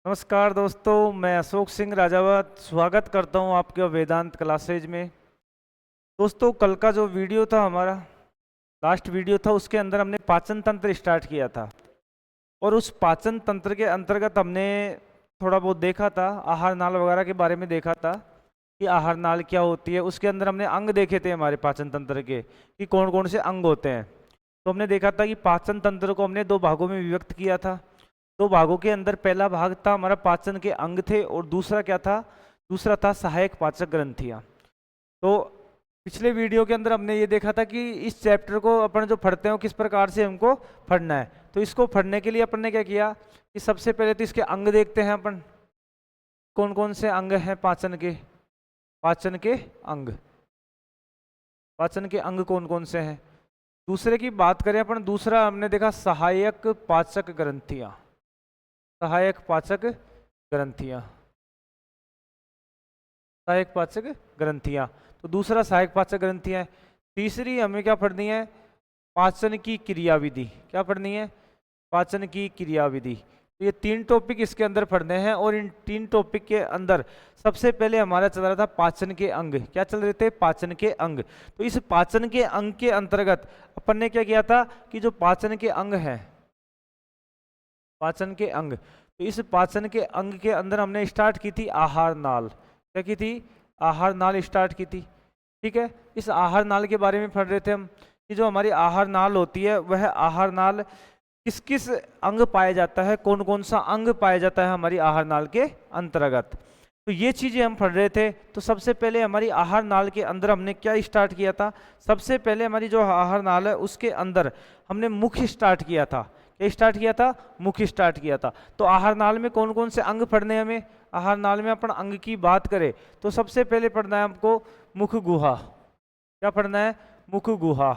नमस्कार दोस्तों, मैं अशोक सिंह राजावत स्वागत करता हूं आपके वेदांत क्लासेज में। दोस्तों, कल का जो वीडियो था हमारा लास्ट वीडियो था, उसके अंदर हमने पाचन तंत्र स्टार्ट किया था और उस पाचन तंत्र के अंतर्गत हमने थोड़ा बहुत देखा था, आहार नाल वगैरह के बारे में देखा था कि आहार नाल क्या होती है। उसके अंदर हमने अंग देखे थे हमारे पाचन तंत्र के कि कौन कौन से अंग होते हैं। तो हमने देखा था कि पाचन तंत्र को हमने दो भागों में विभक्त किया था। दो भागों के अंदर पहला भाग था हमारा पाचन के अंग थे और दूसरा क्या था, दूसरा था सहायक पाचक ग्रंथियां। तो पिछले वीडियो के अंदर हमने ये देखा था कि इस चैप्टर को अपन जो पढ़ते हैं किस प्रकार से हमको पढ़ना है। तो इसको पढ़ने के लिए अपन ने क्या किया कि सबसे पहले तो इसके अंग देखते हैं अपन, कौन कौन से अंग हैं पाचन के। पाचन के अंग, पाचन के अंग कौन कौन से हैं। दूसरे की बात करें अपन, दूसरा हमने देखा सहायक पाचक ग्रंथियां। सहायक पाचक ग्रंथियां, सहायक पाचक ग्रंथियां। तो दूसरा सहायक पाचक ग्रंथियां है। तीसरी हमें क्या पढ़नी है, पाचन की क्रियाविधि। क्या पढ़नी है, पाचन की क्रियाविधि। तो ये तीन टॉपिक इसके अंदर पढ़ने हैं और इन तीन टॉपिक के अंदर सबसे पहले हमारा चल रहा था पाचन के अंग। क्या चल रहे थे, पाचन के अंग। तो इस पाचन के अंग के अंतर्गत अपन ने क्या किया था कि जो पाचन के अंग हैं, पाचन के अंग, तो इस पाचन के अंग के अंदर हमने स्टार्ट की थी आहार नाल। क्या की थी, आहार नाल स्टार्ट की थी। ठीक है, इस आहार नाल के बारे में पढ़ रहे थे हम कि जो हमारी आहार नाल होती है वह आहार नाल किस किस अंग पाया जाता है, कौन कौन सा अंग पाया जाता है हमारी आहार नाल के अंतर्गत। तो ये चीजें हम पढ़ रहे थे। तो सबसे पहले हमारी आहार नाल के अंदर हमने क्या स्टार्ट किया था, सबसे पहले हमारी जो आहार नाल है उसके अंदर हमने मुख स्टार्ट किया था। क्या स्टार्ट किया था, मुख स्टार्ट किया था। तो आहार नाल में कौन कौन से अंग पढ़ने हैं हमें। आहार नाल में अपन अंग की बात करें तो सबसे पहले पढ़ना है हमको मुख गुहा। क्या पढ़ना है, मुख गुहा।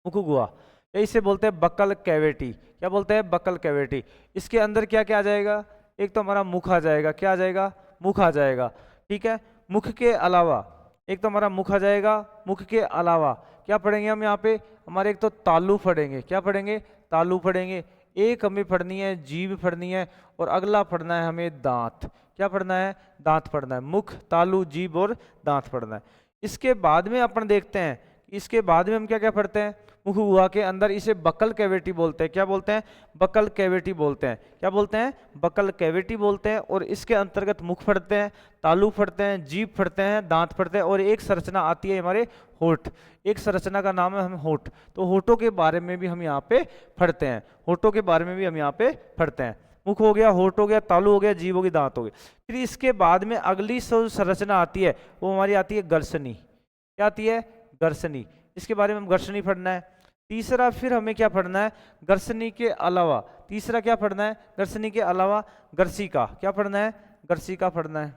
मुख गुहा, या इसे बोलते हैं बकल कैविटी। क्या बोलते हैं, बकल कैविटी। इसके अंदर क्या क्या आ जाएगा, एक तो हमारा मुख आ जाएगा। क्या आ जाएगा, मुख आ जाएगा। ठीक है, मुख के अलावा एक तो हमारा मुख आ जाएगा। मुख के अलावा क्या पढ़ेंगे हम यहाँ पे, हमारे एक तो तालु पढ़ेंगे। क्या पढ़ेंगे, तालु पढ़ेंगे। एक हमें पढ़नी है जीभ पढ़नी है और अगला पढ़ना है हमें दांत। क्या पढ़ना है, दांत पढ़ना है। मुख, तालु, जीभ और दांत पढ़ना है। इसके बाद में अपन देखते हैं, इसके बाद में हम क्या क्या पढ़ते हैं, मुख गुहा के अंदर इसे बकल कैविटी बोलते हैं। क्या बोलते हैं, बकल कैविटी बोलते हैं। क्या बोलते हैं, बकल कैविटी बोलते हैं। और इसके अंतर्गत मुख पढ़ते हैं, तालु पढ़ते हैं, जीभ पढ़ते हैं, दांत पढ़ते हैं और एक संरचना आती है हमारे होठ। एक संरचना का नाम है हम होठ। तो होठों के बारे में भी हम यहाँ पे पढ़ते हैं। होठों के बारे में भी हम यहाँ पे पढ़ते हैं। मुख हो गया, होठ हो गया, तालु हो गया, जीभ हो गई, दांत हो गए। फिर इसके बाद में अगली संरचना आती है वो हमारी आती है गर्सनी। क्या आती है, गर्सनी। इसके बारे में हम गर्सनी पढ़ना है। तीसरा फिर हमें क्या पढ़ना है, गर्सनी के अलावा तीसरा क्या पढ़ना है, गर्सनी के अलावा गर्सिका। क्या पढ़ना है, गर्सिका पढ़ना है।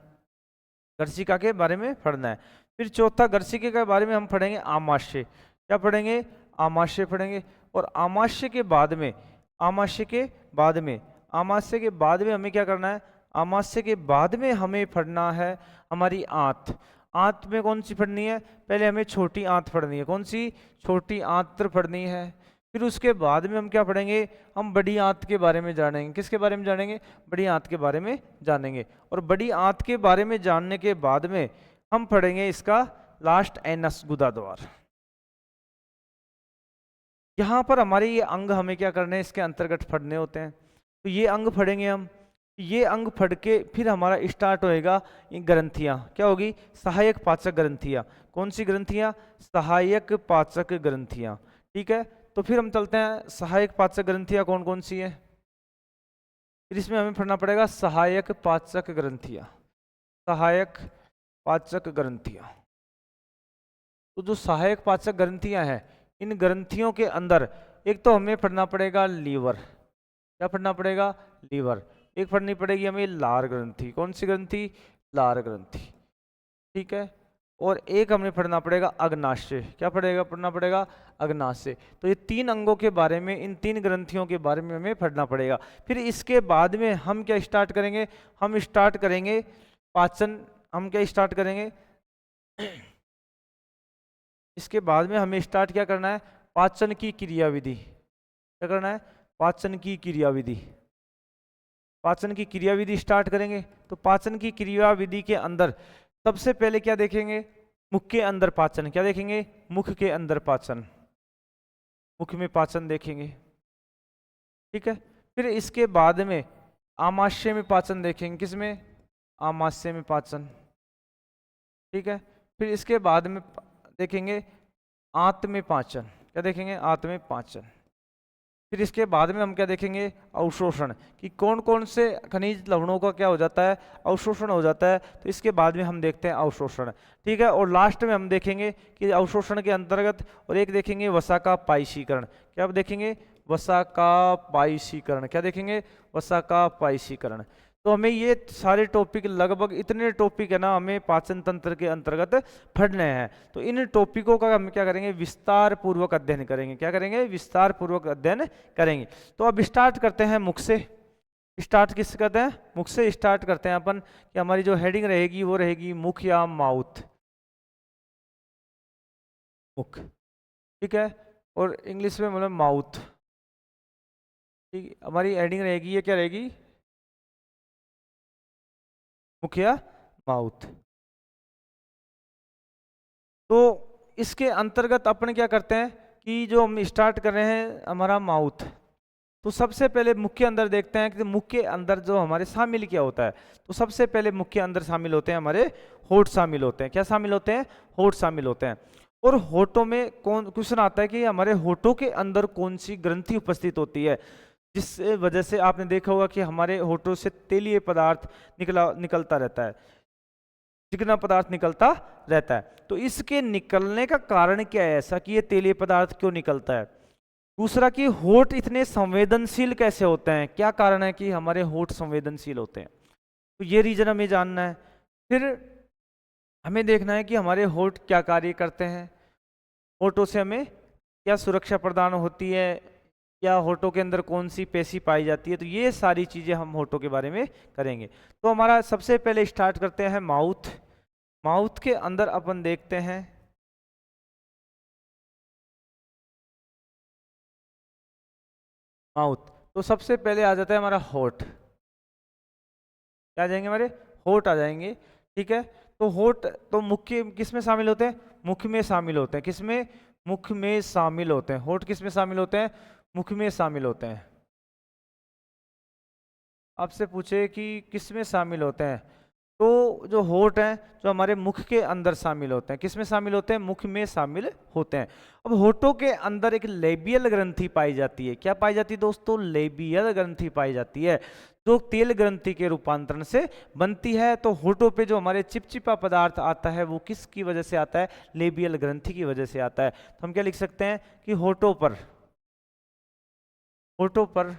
गर्सिका के बारे में पढ़ना है। फिर चौथा गर्सिके के बारे में हम पढ़ेंगे आमाशय। क्या पढ़ेंगे, आमाशय पढ़ेंगे। और आमाशय के बाद में, आमाशय के बाद में, आमाशय के बाद में हमें क्या करना है, आमाशय के बाद में हमें पढ़ना है हमारी आंत। आंत में कौन सी पढ़नी है, पहले हमें छोटी आंत पढ़नी है। कौन सी, छोटी आंत पढ़नी है। फिर उसके बाद में हम क्या पढ़ेंगे, हम बड़ी आंत के बारे में जानेंगे। किसके बारे में जानेंगे, बड़ी आंत के बारे में जानेंगे। और बड़ी आंत के बारे में जानने के बाद में हम पढ़ेंगे इसका लास्ट एनस गुदाद्वार। यहाँ पर हमारे ये अंग हमें क्या करने हैं, इसके अंतर्गत पढ़ने होते हैं। तो ये अंग पढ़ेंगे हम। ये अंग पढ़ के फिर हमारा स्टार्ट होएगा ये ग्रंथियाँ। क्या होगी, सहायक पाचक ग्रंथियाँ। कौन सी ग्रंथियाँ, सहायक पाचक ग्रंथियाँ। ठीक है, तो फिर हम चलते हैं सहायक पाचक ग्रंथियाँ कौन कौन सी है। फिर इसमें हमें पढ़ना पड़ेगा सहायक पाचक ग्रंथियाँ। सहायक पाचक ग्रंथियाँ। तो जो सहायक पाचक ग्रंथियाँ हैं, इन ग्रंथियों के अंदर एक तो हमें पढ़ना पड़ेगा लीवर। क्या पढ़ना पड़ेगा, लीवर। एक पढ़नी पड़ेगी हमें लार ग्रंथि। कौन सी ग्रंथि, लार ग्रंथि। ठीक है, और एक हमें पढ़ना पड़ेगा अग्नाशय। क्या पढ़ेगा, पढ़ना पड़ेगा अग्नाशय। तो ये तीन अंगों के बारे में, इन तीन ग्रंथियों के बारे में हमें पढ़ना पड़ेगा। फिर इसके बाद में हम क्या स्टार्ट करेंगे, हम स्टार्ट करेंगे पाचन। हम क्या स्टार्ट करेंगे, इसके बाद में हमें स्टार्ट क्या करना है, पाचन की क्रियाविधि। क्या करना है, पाचन की क्रियाविधि। पाचन की क्रियाविधि स्टार्ट करेंगे। तो पाचन की क्रियाविधि के अंदर सबसे पहले क्या देखेंगे, मुख के अंदर पाचन। क्या देखेंगे, मुख के अंदर पाचन, मुख में पाचन देखेंगे। ठीक है, फिर इसके बाद में आमाशय में पाचन देखेंगे। किसमें, आमाशय में पाचन। ठीक है, फिर इसके बाद में देखेंगे आंत में पाचन। क्या देखेंगे, आंत में पाचन। फिर इसके बाद में हम क्या देखेंगे, अवशोषण, कि कौन कौन से खनिज लवणों का क्या हो जाता है, अवशोषण हो जाता है। तो इसके बाद में हम देखते हैं अवशोषण। ठीक है, और लास्ट में हम देखेंगे कि अवशोषण के अंतर्गत और एक देखेंगे वसा का पायसीकरण। क्या देखेंगे, वसा का पायसीकरण। क्या देखेंगे, वसा का पायसीकरण। तो हमें ये सारे टॉपिक, लगभग इतने टॉपिक है ना, हमें पाचन तंत्र के अंतर्गत पढ़ने हैं। तो इन टॉपिकों का हम क्या करेंगे, विस्तार पूर्वक अध्ययन करेंगे। क्या करेंगे, विस्तार पूर्वक अध्ययन करेंगे। तो अब स्टार्ट करते हैं मुख से। स्टार्ट किससे करते हैं, मुख से स्टार्ट करते हैं अपन। कि हमारी जो हेडिंग रहेगी वो रहेगी मुख या माउथ, मुख। ठीक है, और इंग्लिश में मतलब माउथ। ठीक, हमारी हेडिंग रहेगी, ये क्या रहेगी, मुख या माउथ। तो इसके अंतर्गत अपन क्या करते हैं कि जो हम स्टार्ट कर रहे हैं हमारा माउथ, तो सबसे पहले मुख के अंदर देखते हैं कि मुख के अंदर जो हमारे शामिल क्या होता है। तो सबसे पहले मुख के अंदर शामिल होते हैं हमारे होठ शामिल होते हैं। क्या शामिल होते हैं, होठ शामिल होते हैं। और होठों में कौन, क्वेश्चन आता है कि हमारे होठों के अंदर कौन सी ग्रंथि उपस्थित होती है, जिस वजह से आपने देखा होगा कि हमारे होठों से तेलीय पदार्थ निकलता रहता है, चिकना पदार्थ निकलता रहता है। तो इसके निकलने का कारण क्या है ऐसा कि ये तेलीय पदार्थ क्यों निकलता है। दूसरा कि होठ इतने संवेदनशील कैसे होते हैं, क्या कारण है कि हमारे होठ संवेदनशील होते हैं। तो ये रीजन हमें जानना है। फिर हमें देखना है कि हमारे होठ क्या कार्य करते हैं, होठों से हमें क्या सुरक्षा प्रदान होती है, या होठों के अंदर कौन सी पेशी पाई जाती है। तो ये सारी चीजें हम होठों के बारे में करेंगे। तो हमारा सबसे पहले स्टार्ट करते हैं माउथ। माउथ के अंदर अपन देखते हैं माउथ। तो सबसे पहले आ जाता है हमारा होठ। क्या आ जाएंगे, हमारे होठ आ जाएंगे। ठीक है, तो होठ तो मुख के किस में शामिल होते हैं, मुख में शामिल होते हैं। किस में, मुख में शामिल होते हैं। होठ किस में शामिल होते हैं, मुख में शामिल होते हैं। आपसे पूछे कि किस में शामिल होते हैं, तो जो होठ हैं जो हमारे मुख के अंदर शामिल होते हैं। किस में शामिल होते हैं, मुख में शामिल होते हैं। अब होठों के अंदर एक लेबियल ग्रंथि पाई जाती है। क्या पाई जाती है दोस्तों, लेबियल ग्रंथि पाई जाती है, जो तेल ग्रंथि के रूपांतरण से बनती है। तो होठों पे जो हमारे चिपचिपा पदार्थ आता है वो किसकी वजह से आता है, लेबियल ग्रंथि की वजह से आता है। तो हम क्या लिख सकते हैं कि होठों पर, होठों पर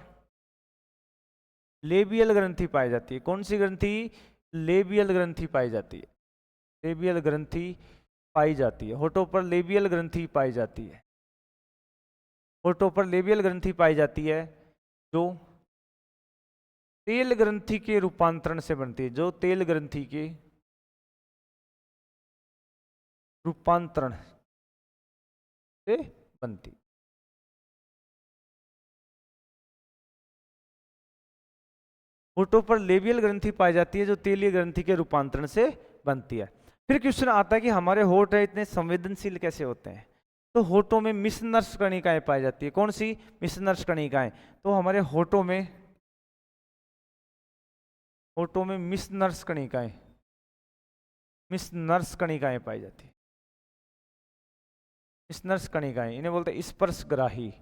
लेबियल ग्रंथि पाई जाती है। कौन सी ग्रंथि, लेबियल ग्रंथि पाई जाती है। लेबियल ग्रंथि पाई जाती है, होठों पर लेबियल ग्रंथि पाई जाती है। होठों पर लेबियल ग्रंथि पाई जाती है जो तेल ग्रंथि के रूपांतरण से बनती है, जो तेल ग्रंथि के रूपांतरण से बनती। होठों पर लेबियल ग्रंथि पाई जाती है जो तेलीय ग्रंथि के रूपांतरण से बनती है। फिर क्वेश्चन आता है कि हमारे होठ है इतने संवेदनशील कैसे होते हैं। तो होठों में मिसनर्स कणिकाएं पाई जाती है। कौन सी, मिसनर्स कणिकाएं। तो हमारे होठों में, होठों में मिसनर्स कणिकाएं, मिसनर्स कणिकाएं पाई जाती है। मिसनर्स कणिकाएं, इन्हें बोलते हैं स्पर्शग्राही।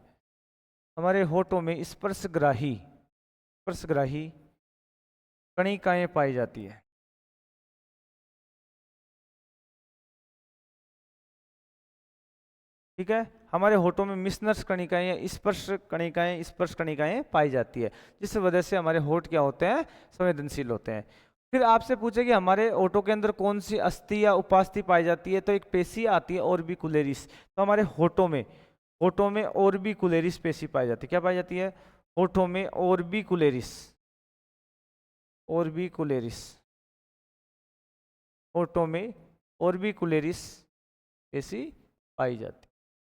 हमारे होठों में स्पर्शग्राही, स्पर्शग्राही कणिकाएं पाई जाती है। ठीक है, हमारे होठों में मिसनर्स कणिकाएं या स्पर्श कणिकाएं पाई जाती है, जिस वजह से हमारे होठ क्या होते हैं, संवेदनशील होते हैं। फिर आपसे पूछे कि हमारे होठों के अंदर कौन सी अस्थि या उपास्थि पाई जाती है। तो एक पेशी आती है ऑर्बिकुलेरिस। तो हमारे होठों में, होठों में ऑर्बिकुलेरिस पेशी पाई जाती है। क्या पाई जाती है, होठों में ऑर्बिकुलेरिस, ऑर्बिकुलेरिस, होठों में ऑर्बिकुलेरिस पेशी पाई जाती है।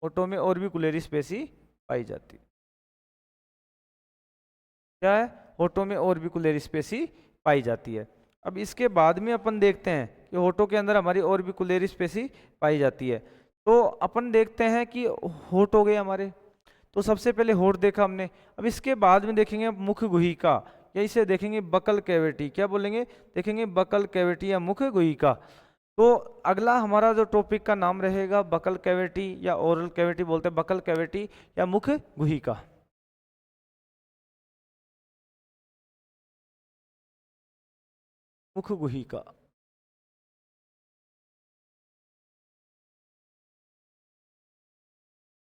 होठों में ऑर्बिकुलेरिस पेशी पाई जाती है। क्या है, होठों में ऑर्बिकुलर स्पेस ही पाई जाती है। अब इसके बाद में अपन देखते हैं कि होठों के अंदर हमारी ऑर्बिकुलर स्पेस ही पाई जाती है। तो अपन देखते हैं कि होठ हो गए हमारे, तो सबसे पहले होठ देखा हमने। अब इसके बाद में देखेंगे मुख गुहिका, या इसे देखेंगे बकल कैविटी। क्या बोलेंगे? देखेंगे बकल कैविटी या मुख गुहिका। तो अगला हमारा जो टॉपिक का नाम रहेगा बकल कैविटी या ओरल कैविटी बोलते हैं, बकल कैविटी या मुख गुहिका। मुख गुहिका,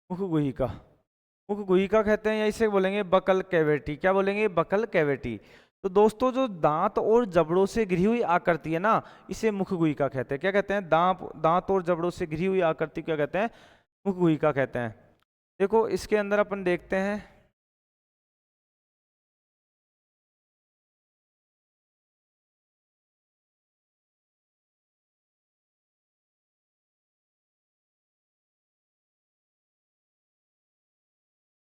मुख गुहिका, मुख गुहिका कहते हैं, या इसे बोलेंगे बकल कैविटी। क्या बोलेंगे? Buccal cavity. तो दोस्तों जो दांत और जबड़ों से घिरी हुई आकृति है ना, इसे मुख गुहिका कहते हैं। क्या कहते हैं? दांत और जबड़ों से घिरी हुई आकृति क्या कहते हैं? मुख गुहिका कहते हैं। देखो इसके अंदर अपन देखते हैं,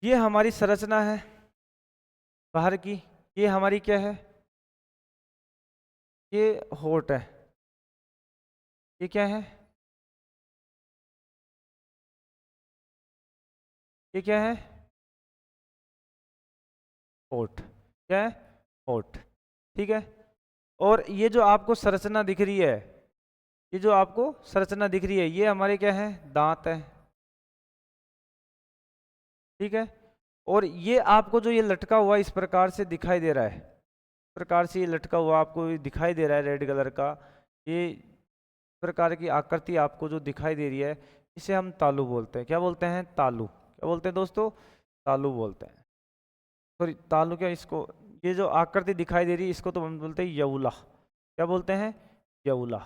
ये हमारी संरचना है बाहर की। ये हमारी क्या है? ये होठ है। ये क्या है? ये क्या है? होठ। क्या है? होठ। ठीक है। और ये जो आपको संरचना दिख रही है, ये जो आपको संरचना दिख रही है, ये हमारे क्या है? दांत है। ठीक है। और ये आपको जो ये लटका हुआ इस प्रकार से दिखाई दे रहा है, इस प्रकार से ये लटका हुआ आपको दिखाई दे रहा है रेड कलर का, ये प्रकार की आकृति आपको जो दिखाई दे रही है, इसे हम तालु बोलते हैं। क्या बोलते हैं? तालु। क्या बोलते हैं दोस्तों? तालु बोलते हैं। सॉरी तालु क्या, इसको ये जो आकृति दिखाई दे रही है इसको तो हम बोलते हैं यौला। क्या बोलते हैं? यौला।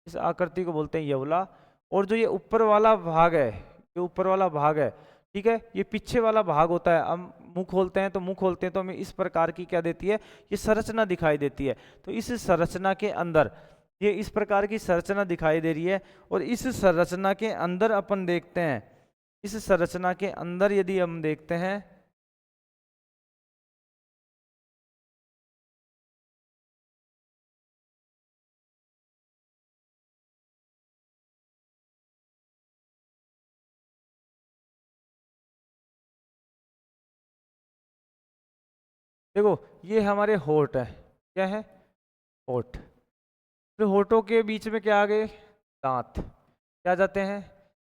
इस आकृति को बोलते हैं यौला। और जो ये ऊपर वाला भाग है, ये ऊपर वाला भाग है, ठीक है, ये पीछे वाला भाग होता है। हम मुंह खोलते हैं तो हमें इस प्रकार की क्या देती है? ये संरचना दिखाई देती है। तो इस संरचना के अंदर ये इस प्रकार की संरचना दिखाई दे रही है। और इस संरचना के अंदर अपन देखते हैं, इस संरचना के अंदर यदि हम देखते हैं, देखो ये हमारे होठ है। क्या है? होठ। फिर होठों के बीच में क्या आ गए? दांत। क्या आ जाते हैं?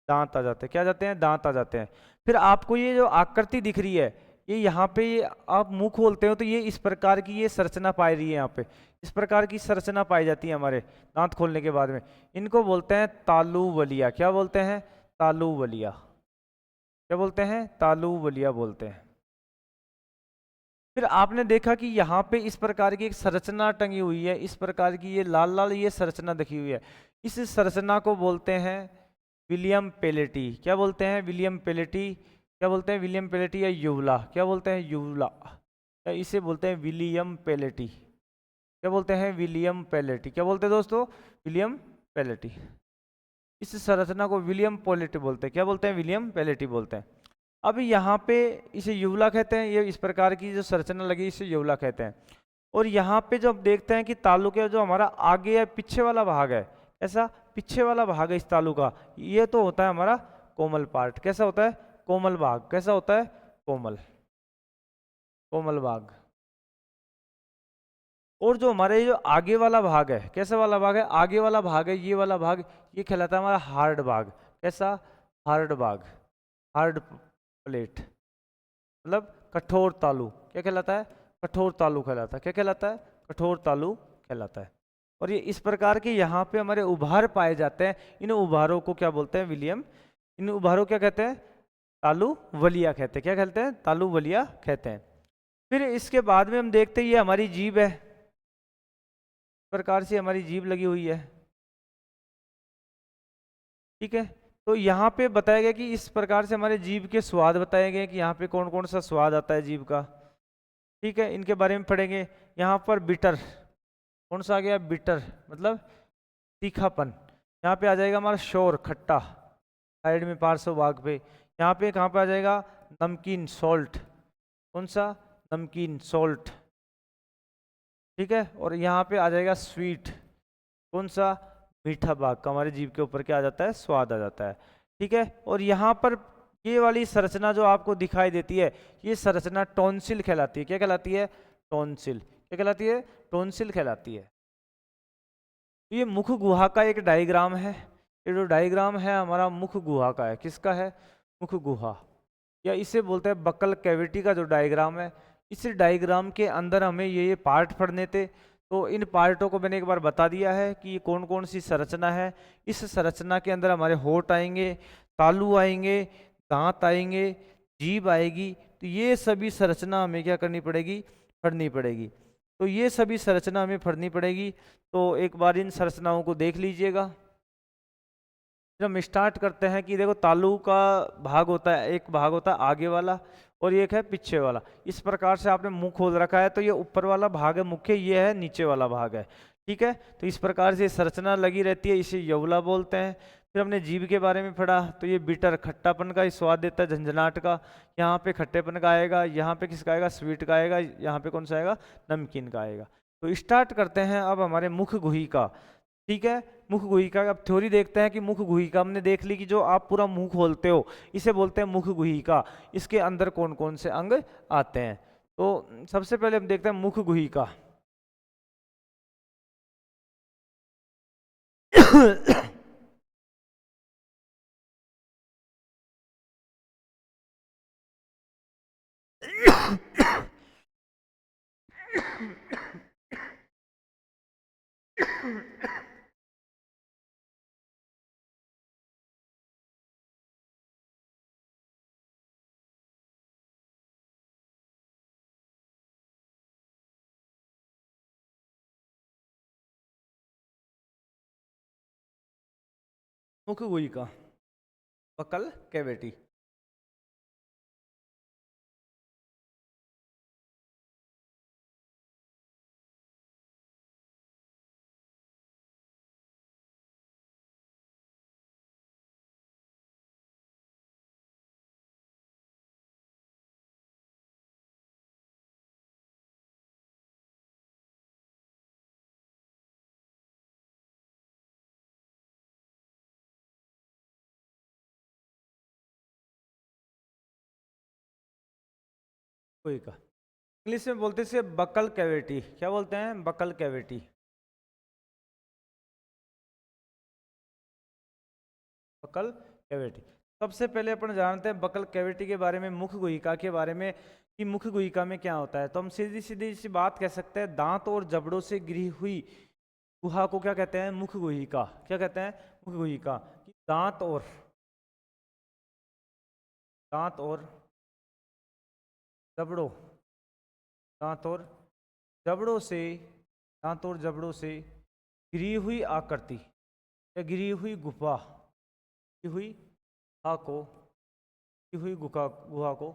दांत आ जाते हैं। क्या आ जाते हैं? दांत आ जाते हैं। फिर आपको ये जो आकृति दिख रही है, ये यहाँ पे ये आप मुंह खोलते हो तो ये इस प्रकार की ये संरचना पाई रही है। यहाँ पे इस प्रकार की संरचना पाई जाती है हमारे दांत खोलने के बाद में। इनको बोलते हैं तालुबलिया। क्या बोलते हैं? तालुबलिया। क्या बोलते हैं? तालुबलिया बोलते हैं। फिर आपने देखा कि यहाँ पे इस प्रकार की एक संरचना टंगी हुई है, इस प्रकार की ये लाल लाल ये संरचना दिखी हुई है। इस संरचना को बोलते हैं विलियम पेलेटी। क्या बोलते हैं? विलियम पेलेटी। क्या बोलते हैं? विलियम पेलेटी या यूवला। क्या बोलते हैं? यूवला। या इसे बोलते हैं विलियम पेलेटी। क्या बोलते हैं? विलियम पेलेटी। क्या बोलते हैं दोस्तों? विलियम पेलेटी। इस संरचना को विलियम पेलेटी बोलते हैं। क्या बोलते हैं? विलियम पेलेटी बोलते हैं। अब यहाँ पे इसे युवला कहते हैं। ये इस प्रकार की जो संरचना लगी इसे युवला कहते हैं। और यहाँ पे जब देखते हैं कि तालु के जो हमारा आगे या पीछे वाला भाग है, ऐसा पीछे वाला भाग है इस तालु का, ये तो होता है हमारा कोमल पार्ट। कैसा होता है? कोमल भाग। कैसा होता है? कोमल, कोमल भाग। और जो हमारे जो आगे वाला भाग है, कैसा वाला भाग है? आगे वाला भाग है ये वाला भाग, ये कहलाता है हमारा हार्ड भाग। कैसा? हार्ड भाग। हार्ड प्लेट, मतलब कठोर तालु। क्या कहलाता है? कठोर तालु कहलाता है। क्या कहलाता है? कठोर तालु कहलाता है। और ये इस प्रकार के यहाँ पे हमारे उभार पाए जाते हैं। इन उभारों को क्या बोलते हैं? विलियम। इन उभारों क्या कहते हैं? तालुबलिया कहते हैं। क्या कहते हैं? तालुबलिया कहते हैं। फिर इसके बाद में हम देखते हैं ये हमारी जीभ है, इस प्रकार से हमारी जीभ लगी हुई है। ठीक है। तो यहाँ पे बताया गया कि इस प्रकार से हमारे जीभ के स्वाद बताए गए कि यहाँ पे कौन कौन सा स्वाद आता है जीभ का। ठीक है, इनके बारे में पढ़ेंगे। यहाँ पर बिटर, कौन सा आ गया? बिटर मतलब तीखापन। यहाँ पे आ जाएगा हमारा शोर, खट्टा, साइड में पार्श्व भाग पे। यहाँ पे कहाँ पे आ जाएगा? नमकीन, सॉल्ट। कौन सा? नमकीन, सॉल्ट। ठीक है। और यहाँ पे आ जाएगा स्वीट, कौन सा, मीठा भाग का, हमारे जीभ के ऊपर क्या आ जाता है, स्वाद आ जाता है। ठीक है। और यहाँ पर ये वाली संरचना जो आपको दिखाई देती है, ये संरचना टॉन्सिल कहलाती है। क्या कहलाती है, टॉन्सिल। क्या कहलाती है, टॉन्सिल कहलाती है। तो ये मुख गुहा का एक डायग्राम है। ये जो डायग्राम है हमारा मुख गुहा का है। किसका है, मुख गुहा, या इसे बोलते हैं बकल कैविटी का जो डायग्राम है। इस डायग्राम के अंदर हमें ये पार्ट पढ़ने थे। तो इन पार्टों को मैंने एक बार बता दिया है कि ये कौन कौन सी संरचना है। इस संरचना के अंदर हमारे होठ आएंगे, तालू आएंगे, दांत आएंगे, जीभ आएगी। तो ये सभी संरचना हमें क्या करनी पड़ेगी, पढ़नी पड़ेगी। तो ये सभी संरचना हमें पढ़नी पड़ेगी। तो एक बार इन संरचनाओं को देख लीजिएगा। फिर हम स्टार्ट करते हैं कि देखो तालू का भाग होता है, एक भाग होता है आगे वाला और एक है पीछे वाला। इस प्रकार से आपने मुंह खोल रखा है, तो ये ऊपर वाला भाग है मुख्य, ये है नीचे वाला भाग है। ठीक है। तो इस प्रकार से संरचना लगी रहती है, इसे यौला बोलते हैं। फिर हमने जीभ के बारे में पढ़ा, तो ये बिटर, खट्टापन का ही स्वाद देता है, झंझनाट का। यहाँ पे खट्टेपन का आएगा, यहाँ पे किसका आएगा, स्वीट का आएगा, यहाँ पे कौन सा आएगा, नमकीन का आएगा। तो स्टार्ट करते हैं अब हमारे मुख गुहिका। ठीक है। मुख गुहिका अब थ्योरी देखते हैं कि मुख गुहिका हमने देख ली कि जो आप पूरा मुंह खोलते हो, इसे बोलते हैं मुख गुहिका। इसके अंदर कौन कौन से अंग आते हैं। तो सबसे पहले हम देखते हैं मुख गुहिका। मुख गुहिका, बकल कैविटी। गुहिका इंग्लिश में बोलते हैं बकल कैविटी। क्या बोलते हैं, बकल कैविटी, बकल कैविटी। सबसे पहले अपन जानते हैं बकल कैविटी के बारे में, मुख गुहिका के बारे में, कि मुख गुहिका में क्या होता है। तो हम सीधी सीधी सी बात कह सकते हैं, दांत और जबड़ों से घिरी हुई गुहा को क्या कहते हैं, मुख गुहिका। क्या कहते हैं, मुख गुहिका। कि दांत और जबड़ों, दांत और जबड़ों से, दांत और जबड़ों से घिरी हुई आकृति या घिरी हुई गुफा, घिरी हुई गुहा को, घिरी हुई गुहा को,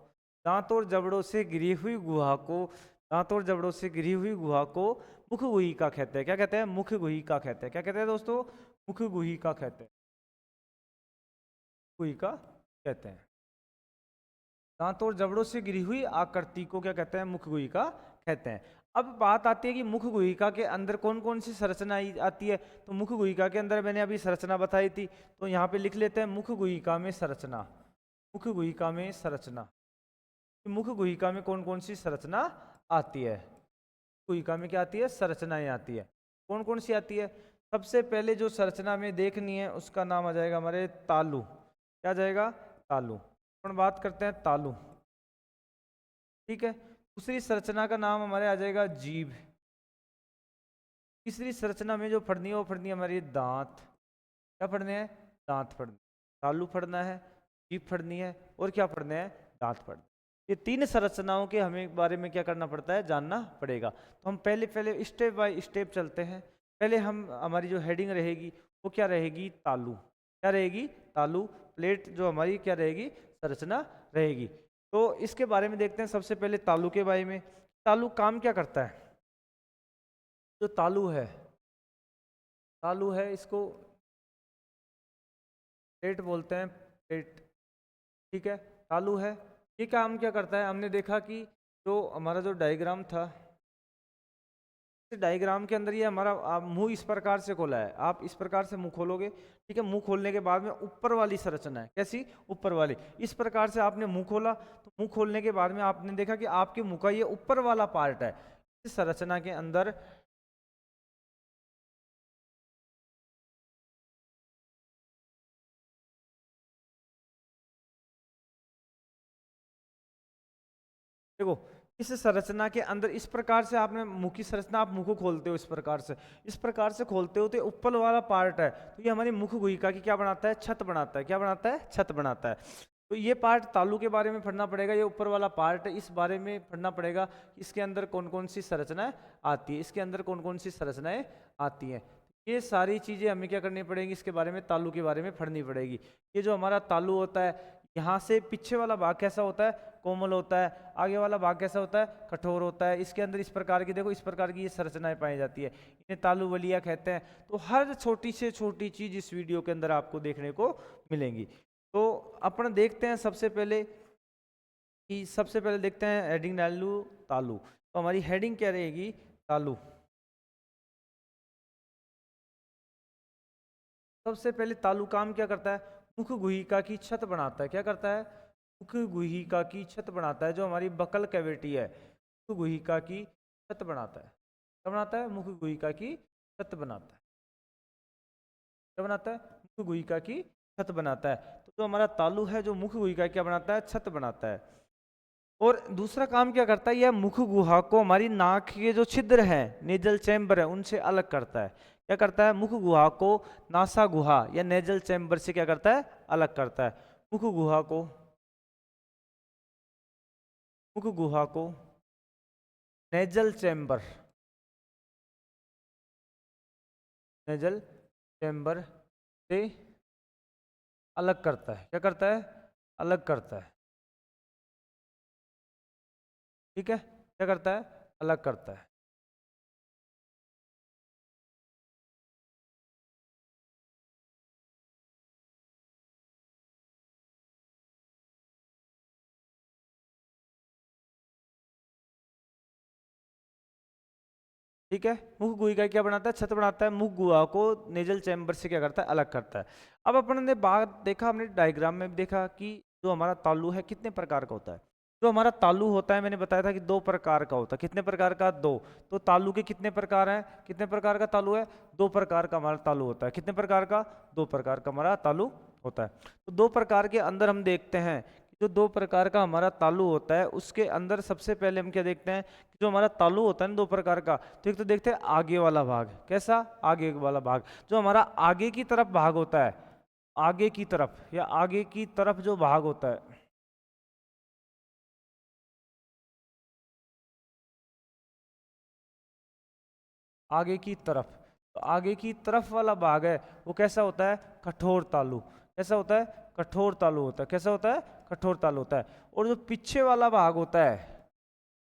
दांत और जबड़ों से घिरी हुई गुहा को, दांत और जबड़ों से घिरी हुई गुहा को मुख गुहिका कहते हैं। क्या कहते हैं, मुख गुहिका कहते हैं। क्या कहते हैं दोस्तों, मुख गुहिका कहते हैं, गुहिका कहते हैं। दांत और जबड़ों से घिरी हुई आकृति को क्या कहते हैं, मुख गुहिका कहते हैं। अब बात आती है कि मुख गुहिका के अंदर कौन कौन सी संरचना आती है। तो मुख गुहिका के अंदर मैंने अभी संरचना बताई थी, तो यहाँ पे लिख लेते हैं मुख गुहिका में संरचना। मुख गुहिका में संरचना, मुख गुहिका में कौन कौन सी संरचना आती है। गुहिका में क्या आती है, संरचनाएं आती है। कौन कौन सी आती है, सबसे पहले जो संरचना में देखनी है उसका नाम आ जाएगा हमारे तालु। क्या आ जाएगा, तालु। अपन बात करते हैं तालु। ठीक है। दूसरी संरचना का नाम हमारे आ जाएगा जीभ। तीसरी संरचना में जो पढ़नी है वो पढ़नी है हमारी दांत। क्या पढ़ने हैं, दांत पढ़ने, तालु पढ़ना है, जीभ पढ़नी है, और क्या पढ़ने हैं, दांत पढ़ने। ये तीन संरचनाओं के हमें बारे में क्या करना पड़ता है, जानना पड़ेगा। तो हम पहले पहले स्टेप बाय स्टेप चलते हैं। पहले हम, हमारी जो हेडिंग रहेगी वो क्या रहेगी, तालु। क्या रहेगी, तालु। प्लेट जो हमारी क्या रहेगी, संरचना रहेगी। तो इसके बारे में देखते हैं सबसे पहले तालु के बारे में। तालु काम क्या करता है, जो तालु है, तालु है इसको प्लेट बोलते हैं, प्लेट। ठीक है। तालु है, ये काम क्या करता है, हमने देखा कि जो हमारा जो डायग्राम था, डायग्राम के अंदर ये हमारा मुंह इस प्रकार से खोला है, आप इस प्रकार से मुंह खोलोगे, ठीक है। मुंह खोलने के बाद में ऊपर वाली संरचना है, कैसी? ऊपर वाली। इस प्रकार से आपने मुंह खोला, तो मुंह खोलने के बाद में आपने देखा कि आपके मुंह का ये ऊपर वाला पार्ट है। इस संरचना के अंदर देखो, इस संरचना के अंदर इस प्रकार से आपने मुंह की संरचना, आप मुंह को खोलते हो इस प्रकार से खोलते हो, तो ऊपर वाला पार्ट है, तो ये हमारी मुख गुहिका की क्या बनाता है? छत बनाता है। क्या बनाता है? छत बनाता है। तो ये पार्ट तालु के बारे में पढ़ना पड़ेगा, ये ऊपर वाला पार्ट है, इस बारे में पढ़ना पड़ेगा, इसके अंदर कौन कौन सी संरचनाएं आती है, इसके अंदर कौन कौन सी संरचनाएं आती हैं। ये सारी चीजें हमें क्या करनी पड़ेंगी, इसके बारे में, तालु के बारे में पढ़नी पड़ेगी। ये जो हमारा तालु होता है, यहाँ से पीछे वाला भाग कैसा होता है? कोमल होता है। आगे वाला भाग कैसा होता है? कठोर होता है। इसके अंदर इस प्रकार की, देखो, इस प्रकार की ये संरचनाएं पाई जाती है, इन्हें तालु बलिया कहते हैं। तो हर छोटी से छोटी चीज इस वीडियो के अंदर आपको देखने को मिलेंगी। तो अपन देखते हैं सबसे पहले देखते हैं हेडिंग डाल लूं तालु। तो हमारी हेडिंग क्या रहेगी? तालु। सबसे पहले तालु काम क्या करता है? मुख गुहिका की छत बनाता है। क्या करता है? मुख गुहिका की छत बनाता है। जो हमारी बकल कैविटी है, मुख गुहिका की छत बनाता है। क्या बनाता है? मुख गुहिका की छत बनाता है। क्या बनाता है? मुख गुहिका की छत बनाता है। तो जो हमारा तालु है, जो मुख गुहिका क्या बनाता है? छत बनाता है। और दूसरा काम क्या करता है? यह मुख गुहा को हमारी नाक के जो छिद्र है, नेजल चैम्बर है, उनसे अलग करता है। क्या करता है? मुख गुहा को नासा गुहा या नेजल चैम्बर से क्या करता है? अलग करता है। मुख गुहा को नेजल चैम्बर से अलग करता है। क्या करता है? अलग करता है। ठीक है, क्या करता है? अलग करता है। ठीक है, मुख गुहिका क्या बनाता है? छत बनाता है। मुख गुहा को नेजल चैम्बर से क्या करता है? अलग करता है। अब अपन ने बात देखा, हमने डायग्राम में भी देखा कि जो हमारा तालु है कितने प्रकार का होता है। जो हमारा तालु होता है, मैंने बताया था कि 2 प्रकार का होता है। कितने प्रकार का? 2। तो तालु के कितने प्रकार हैं? कितने प्रकार का तालु है? 2 प्रकार का हमारा तालु होता है। कितने प्रकार का? 2 प्रकार का हमारा तालु होता है। तो 2 प्रकार के अंदर हम देखते हैं, जो 2 प्रकार का हमारा तालु होता है, उसके अंदर सबसे पहले हम क्या देखते हैं कि जो हमारा तालु होता है ना 2 प्रकार का, तो एक तो देखते हैं आगे वाला भाग। कैसा? आगे वाला भाग। जो हमारा आगे की तरफ भाग होता है, आगे की तरफ या आगे की तरफ जो भाग होता है, आगे की तरफ, तो आगे की तरफ वाला भाग है, वो कैसा होता है? कठोर तालु। कैसा होता है? कठोर तालु होता है। कैसा होता है? कठोर तालु होता है। और जो पीछे वाला भाग होता है,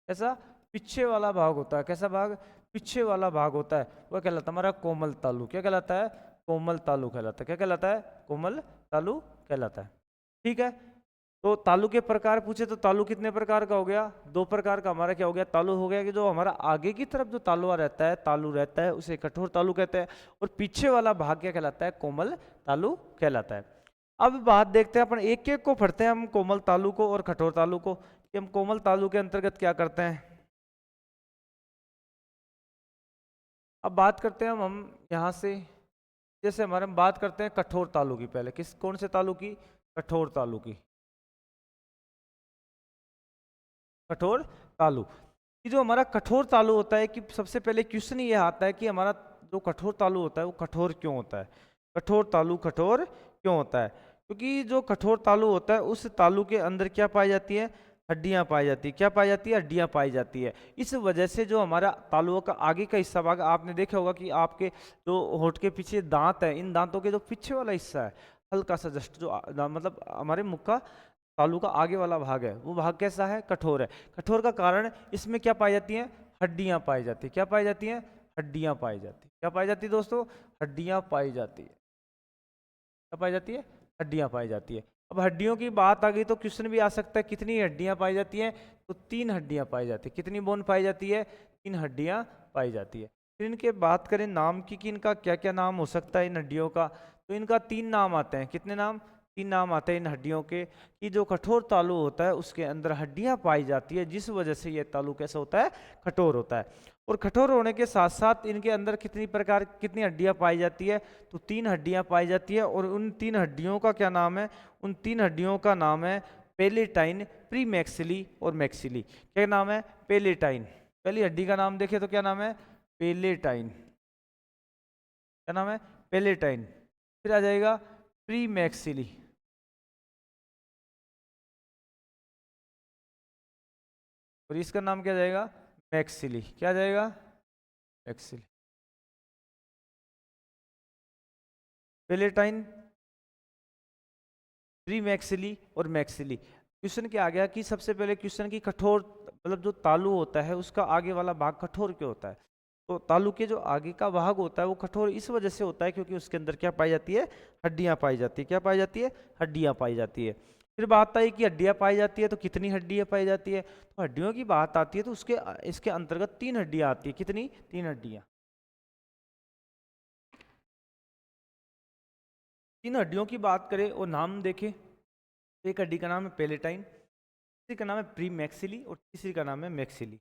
ऐसा पीछे वाला भाग होता है, कैसा भाग? पीछे वाला भाग होता है, वह कहलाता है हमारा कोमल तालु। क्या कहलाता है? कोमल तालु कहलाता है। क्या कहलाता है? कोमल तालु कहलाता है। ठीक है, तो तालु के प्रकार पूछे तो तालु कितने प्रकार का हो गया? 2 प्रकार का हमारा क्या हो गया? तालु हो गया कि जो हमारा आगे की तरफ जो तालुआ रहता है, तालु रहता है, उसे कठोर तालु कहते हैं। और पीछे वाला भाग क्या कहलाता है? कोमल तालु कहलाता है। अब बात देखते हैं, अपन एक एक को पढ़ते हैं, हम कोमल तालु को और कठोर तालु को, कि हम कोमल तालु के अंतर्गत क्या करते हैं। अब बात करते हैं हम यहाँ से, जैसे हमारे हम बात करते हैं कठोर तालु की। पहले कौन से तालु की? कठोर तालु की। कठोर तालु कि जो हमारा कठोर तालु होता है, कि सबसे पहले क्वेश्चन ये आता है कि हमारा जो कठोर तालु होता है वो कठोर क्यों होता है? कठोर तालु कठोर क्यों होता है? क्योंकि जो कठोर तालु होता है, उस तालु के अंदर क्या पाई जाती है? हड्डियां पाई जाती है। क्या पाई जाती है? हड्डियां पाई जाती है। इस वजह से जो हमारा तालुओं का आगे का हिस्सा भाग, आपने देखा होगा कि आपके जो होठ के पीछे दांत है, इन दांतों के जो पीछे वाला हिस्सा है, हल्का सा जस्ट जो मतलब हमारे मुख का तालु का आगे वाला भाग है, वो भाग कैसा है? कठोर है। कठोर का कारण इसमें क्या पाई जाती हैं? हड्डियां पाई जाती है। क्या पाई जाती हैं? हड्डियां पाई जाती है। क्या पाई जाती है दोस्तों? हड्डियां पाई जाती है। क्या पाई जाती है? हड्डियां पाई जाती है। अब हड्डियों की बात आ गई तो क्वेश्चन भी आ सकता है, कितनी हड्डियां पाई जाती हैं? तो 3 हड्डियां पाई जाती है। कितनी बोन पाई जाती है? 3 हड्डियां पाई जाती है। फिर इनके बात करें नाम की कि इनका क्या क्या नाम हो सकता है इन हड्डियों का, तो इनका 3 नाम आते हैं। कितने नाम? 3 नाम आते हैं इन हड्डियों के, कि जो कठोर तालु होता है उसके अंदर हड्डियां पाई जाती है, जिस वजह से ये तालु कैसा होता है? कठोर होता है। और कठोर होने के साथ साथ इनके अंदर कितनी हड्डियां पाई जाती है? तो 3 हड्डियां पाई जाती है। और उन 3 हड्डियों का क्या नाम है? उन 3 हड्डियों का नाम है पेलेटाइन, प्रीमैक्सिली और मैक्सिली। क्या नाम है? पेलेटाइन। पहली हड्डी का नाम देखें तो क्या नाम है? पेलेटाइन। क्या नाम है? पेलेटाइन। फिर आ जाएगा प्रीमैक्सिली, और इसका नाम क्या जाएगा? मैक्सिली। क्या जाएगा? मैक्सिली। पेलेटाइन, प्रीमैक्सिली और मैक्सिली। क्वेश्चन क्या आ गया कि सबसे पहले क्वेश्चन की कठोर, मतलब जो तालु होता है उसका आगे वाला भाग कठोर क्यों होता है? तो तालु के जो आगे का भाग होता है वो कठोर इस वजह से होता है क्योंकि उसके अंदर क्या पाई जाती है? हड्डियां पाई जाती है। क्या पाई जाती है? हड्डियां पाई जाती है। फिर बात आई कि हड्डियां पाई जाती है तो कितनी हड्डियां पाई जाती है? तो हड्डियों की बात आती है तो उसके इसके अंतर्गत 3 हड्डियां आती है। कितनी? 3 हड्डियां। 3 हड्डियों की बात करें और नाम देखें, एक हड्डी का नाम है पेलेटाइन, दूसरी का नाम है प्री मैक्सिली और तीसरी का नाम है मैक्सिली।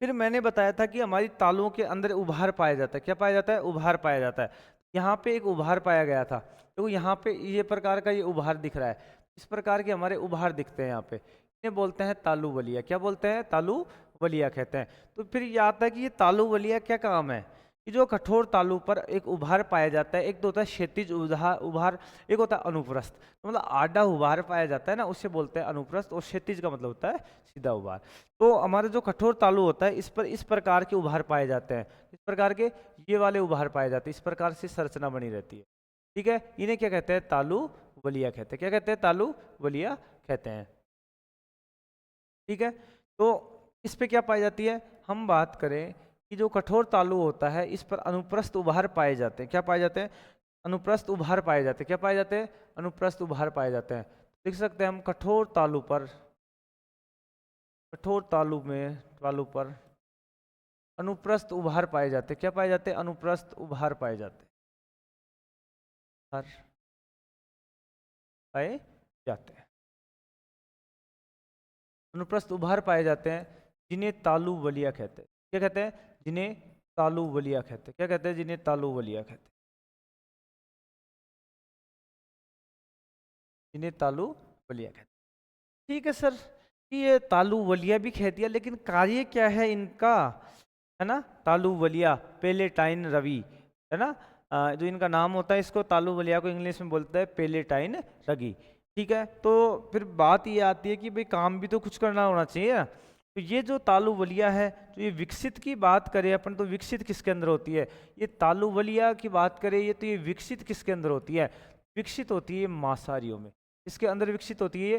फिर मैंने बताया था कि हमारी तालुओं के अंदर उभार पाया जाता है। क्या पाया जाता है? उभार पाया जाता है। यहाँ पे एक उभार पाया गया था, तो यहाँ पे ये प्रकार का ये उभार दिख रहा है। इस प्रकार के हमारे उभार दिखते हैं यहाँ पे, इन्हें बोलते हैं तालु वलिया। क्या बोलते हैं? तालु वलिया कहते हैं। तो फिर ये आता है कि ये तालु वलिया क्या काम है? कि जो कठोर तालु पर एक उभार पाया जाता है, एक तो होता है क्षैतिज उभार, एक होता है अनुप्रस्थ। तो मतलब आधा उभार पाया जाता है ना, उससे बोलते हैं अनुप्रस्थ, और क्षैतिज का मतलब होता है सीधा उभार। तो हमारे जो कठोर तालु होता है इस पर इस प्रकार के उभार पाए जाते हैं। इस प्रकार के ये वाले उभार पाए जाते हैं, इस प्रकार से संरचना बनी रहती है। ठीक है, इन्हें क्या कहते हैं? तालु वलिया कहते हैं। क्या कहते हैं? तालु वलिया कहते हैं। ठीक है, तो इस पे क्या पाई जाती है? हम बात करें कि जो कठोर तालु होता है इस पर अनुप्रस्थ उभार पाए जाते हैं। क्या पाए जाते हैं? अनुप्रस्थ उभार पाए जाते हैं। क्या पाए जाते हैं? अनुप्रस्थ उभार पाए जाते हैं। लिख सकते हैं हम कठोर तालु पर, कठोर तालु पर अनुप्रस्थ उभार पाए जाते हैं। क्या पाए जाते हैं? अनुप्रस्थ उभार पाए जाते हैं, उभार पाए जाते हैं, अनुप्रस्थ उभार पाए जाते हैं, जिन्हें तालु वलिया कहते हैं। क्या कहते हैं? जिन्हें तालु वलिया कहते हैं। क्या कहते हैं? जिन्हें तालु वलिया कहते हैं, जिन्हें तालु वलिया कहते हैं। ठीक है सर, ये तालु वलिया भी कह दिया, लेकिन कार्य क्या है इनका? है ना, तालु वलिया, पेलेटाइन रवि, है ना, जो इनका नाम होता है, इसको तालु वलिया को इंग्लिश में बोलते हैं पेलेटाइन रगी। ठीक है, तो फिर बात ये आती है कि भाई काम भी तो कुछ करना होना चाहिए ना। तो ये जो तालु वलिया है, तो ये विकसित की बात करें अपन तो विकसित किसके अंदर होती है? ये तालु वलिया की बात करें ये, तो ये विकसित किसके अंदर होती है? विकसित होती है मांसाहारियों में। इसके अंदर विकसित होती है?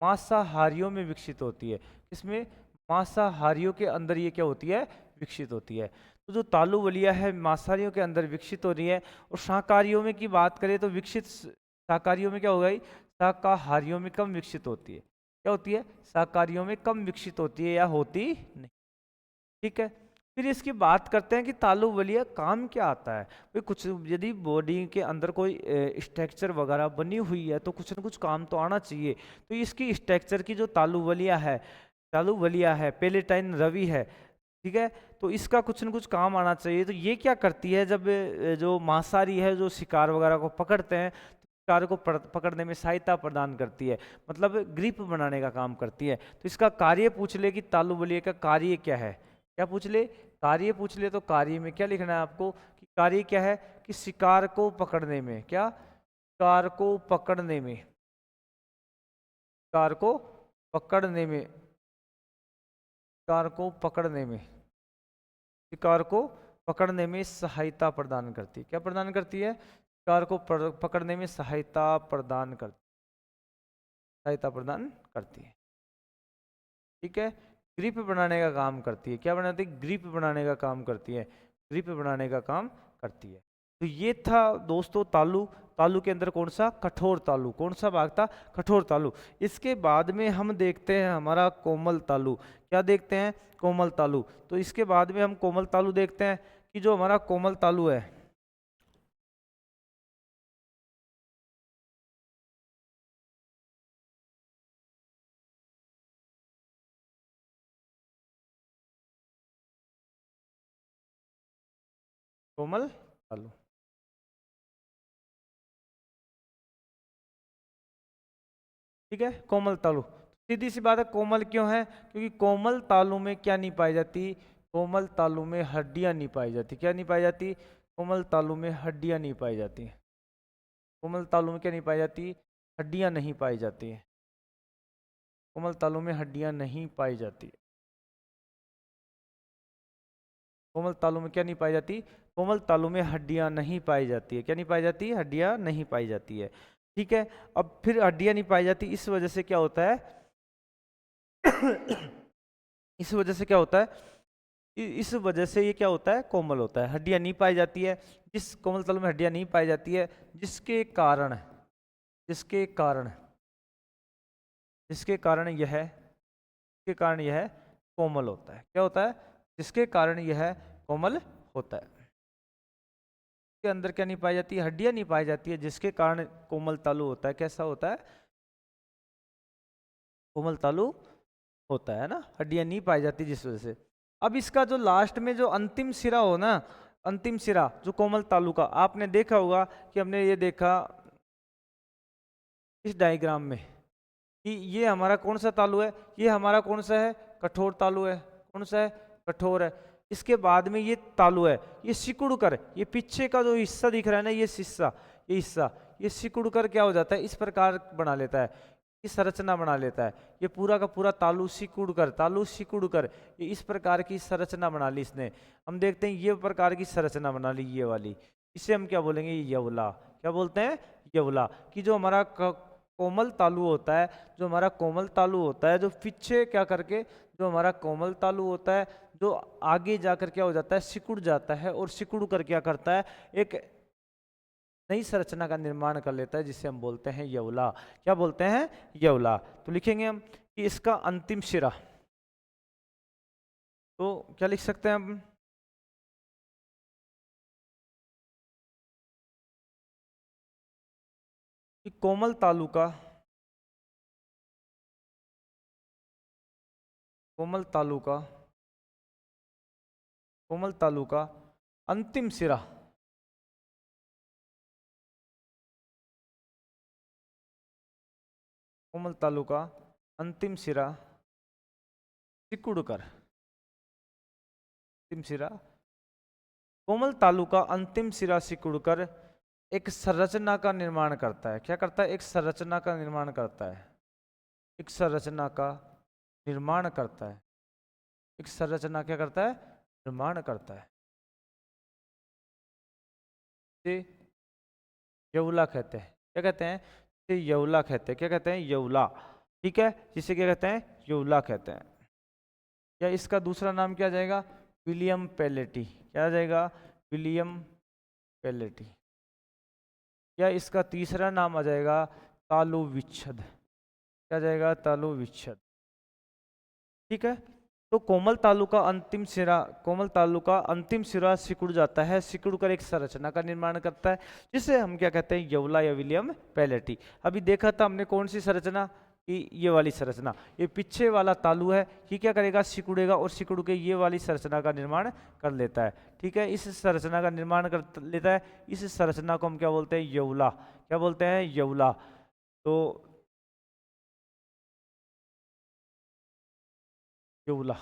मांसाहारियों में विकसित होती है। इसमें मांसाहारियों के अंदर ये क्या होती है? विकसित होती है। तो जो तालु वलिया है मांसाहारियों के अंदर विकसित हो रही है। और शाकाहारियों में की बात करें तो विकसित, शाकाहारियों में क्या हो गई? शाकाहारियों में कम विकसित होती है। क्या होती है? शाकाहारियों में कम विकसित होती है या होती नहीं। ठीक है, फिर इसकी बात करते हैं कि तालु वलिया काम क्या आता है। भाई कुछ यदि बॉडी के अंदर कोई स्ट्रक्चर वगैरह बनी हुई है तो कुछ ना कुछ काम तो आना चाहिए। तो इसकी स्ट्रक्चर की जो तालु वलिया है, पेलेटाइन रवि है, ठीक है, तो इसका कुछ न कुछ काम आना चाहिए। तो ये क्या करती है? जब जो मांसाहारी है जो शिकार वगैरह को पकड़ते हैं, तो शिकार को पकड़ने में सहायता प्रदान करती है, मतलब ग्रिप बनाने का काम करती है। तो इसका कार्य पूछ ले कि तालु वलिया का कार्य क्या है, क्या पूछ ले? कार्य पूछ ले, तो कार्य में क्या लिखना है आपको कि कार्य क्या है? कि शिकार को पकड़ने में, क्या? शिकार को पकड़ने में, शिकार को पकड़ने में, शिकार को पकड़ने में, शिकार को पकड़ने में सहायता प्रदान करती है। क्या प्रदान करती है? शिकार को पकड़ने में सहायता प्रदान करती, सहायता प्रदान करती है। ठीक है, ग्रिप बनाने का काम करती है। क्या बनाती है? ग्रिप बनाने का काम करती है, ग्रिप बनाने का काम करती है। तो ये था दोस्तों तालु। तालु के अंदर कौन सा? कठोर तालु। कौन सा भाग था? कठोर तालु। इसके बाद में हम देखते हैं हमारा कोमल तालु। क्या देखते हैं? कोमल तालु। तो इसके बाद में हम कोमल तालु देखते हैं कि जो हमारा कोमल तालु है, कोमल तालु, ठीक है, कोमल तालु। सीधी सी बात है, कोमल क्यों है? क्योंकि कोमल तालु में क्या नहीं पाई जाती? कोमल तालु में हड्डियां नहीं पाई जाती। क्या नहीं पाई जाती? कोमल तालु में हड्डियां नहीं पाई जाती। कोमल तालु में क्या नहीं पाई जाती? हड्डियां नहीं पाई जाती। कोमल तालु में हड्डियां नहीं पाई जाती। कोमल तालु में क्या नहीं पाई जाती? कोमल तालु में हड्डियां नहीं पाई जाती है। क्या नहीं पाई जाती? हड्डियां नहीं पाई जाती है। ठीक है, अब फिर हड्डियां नहीं पाई जाती, इस वजह से क्या होता है? इस वजह से क्या होता है? इस वजह से ये क्या होता है? कोमल होता है। हड्डियां नहीं पाई जाती है, जिस कोमल तालु में हड्डियां नहीं पाई जाती है, जिसके कारण जिसके कारण जिसके कारण यह जिसके कारण यह कोमल होता है। क्या होता है? जिसके कारण यह कोमल होता है। के अंदर क्या नहीं पाई जाती? हड्डियां नहीं पाई जाती है, जिसके कारण कोमल तालु होता है। कैसा होता है? कोमल तालु होता है ना, हड्डियां नहीं पाई जाती जिस वजह से। अब इसका जो लास्ट में जो अंतिम सिरा हो ना, अंतिम सिरा जो कोमल तालु का, आपने देखा होगा कि हमने ये देखा इस डायग्राम में कि ये हमारा कौन सा तालु है? ये हमारा कौन सा है? कठोर तालु है। कौन सा है? कठोर है। इसके बाद में ये तालु है, ये सिकुड़ कर, ये पीछे का जो हिस्सा दिख रहा है ना, ये हिस्सा, ये हिस्सा, ये सिकुड़ कर क्या हो जाता है? इस प्रकार बना लेता है, इस संरचना बना लेता है। ये पूरा का पूरा तालु सिकुड़ कर ये इस प्रकार की संरचना बना ली इसने। हम देखते हैं ये प्रकार की संरचना बना ली, ये वाली। इसे हम क्या बोलेंगे? यवला। क्या बोलते हैं? यवला। कि जो हमारा कोमल तालु होता है, जो हमारा कोमल तालु होता है, जो पीछे क्या करके, जो हमारा कोमल तालु होता है, जो आगे जाकर क्या हो जाता है? सिकुड़ जाता है, और सिकुड़ कर क्या करता है? एक नई संरचना का निर्माण कर लेता है, जिसे हम बोलते हैं यवला। क्या बोलते हैं? यवला। तो लिखेंगे हम कि इसका अंतिम सिरा, तो क्या लिख सकते हैं हम? कि कोमल तालु का, कोमल तालु का, कोमल तालु का अंतिम सिरा, कोमल तालु का अंतिम सिरा सिकुड़ कर, अंतिम सिरा, कोमल तालु का अंतिम सिरा सिकुड़ कर एक संरचना का निर्माण करता है। क्या करता है? एक संरचना का निर्माण करता है। एक संरचना का निर्माण करता है। एक संरचना क्या करता है? निर्माण करता है। इसे यवला कहते हैं। क्या कहते हैं? इसे यवला कहते हैं। क्या कहते हैं? यवला। ठीक है, जिसे क्या कहते हैं? यवला कहते हैं। या इसका दूसरा नाम क्या जाएगा? विलियम पेलेटी। क्या जाएगा? विलियम पेलेटी। या इसका तीसरा नाम आ जाएगा तालु विच्छेद। क्या जाएगा? तालु विच्छेद। ठीक है, तो कोमल तालु का अंतिम सिरा, कोमल तालु का अंतिम सिरा सिकुड़ जाता है, सिकुड़ कर एक संरचना का निर्माण करता है, जिसे हम क्या कहते हैं? यवला या विलियम पेलेटी। अभी देखा था हमने कौन सी संरचना? ये वाली संरचना। ये पीछे वाला तालु है, ये क्या करेगा? सिकुड़ेगा, और सिकुड़ के ये वाली संरचना का निर्माण कर लेता है। ठीक है, इस संरचना का निर्माण कर लेता है। इस संरचना को हम क्या बोलते हैं? यवला। क्या बोलते हैं? यवला। तो यवला,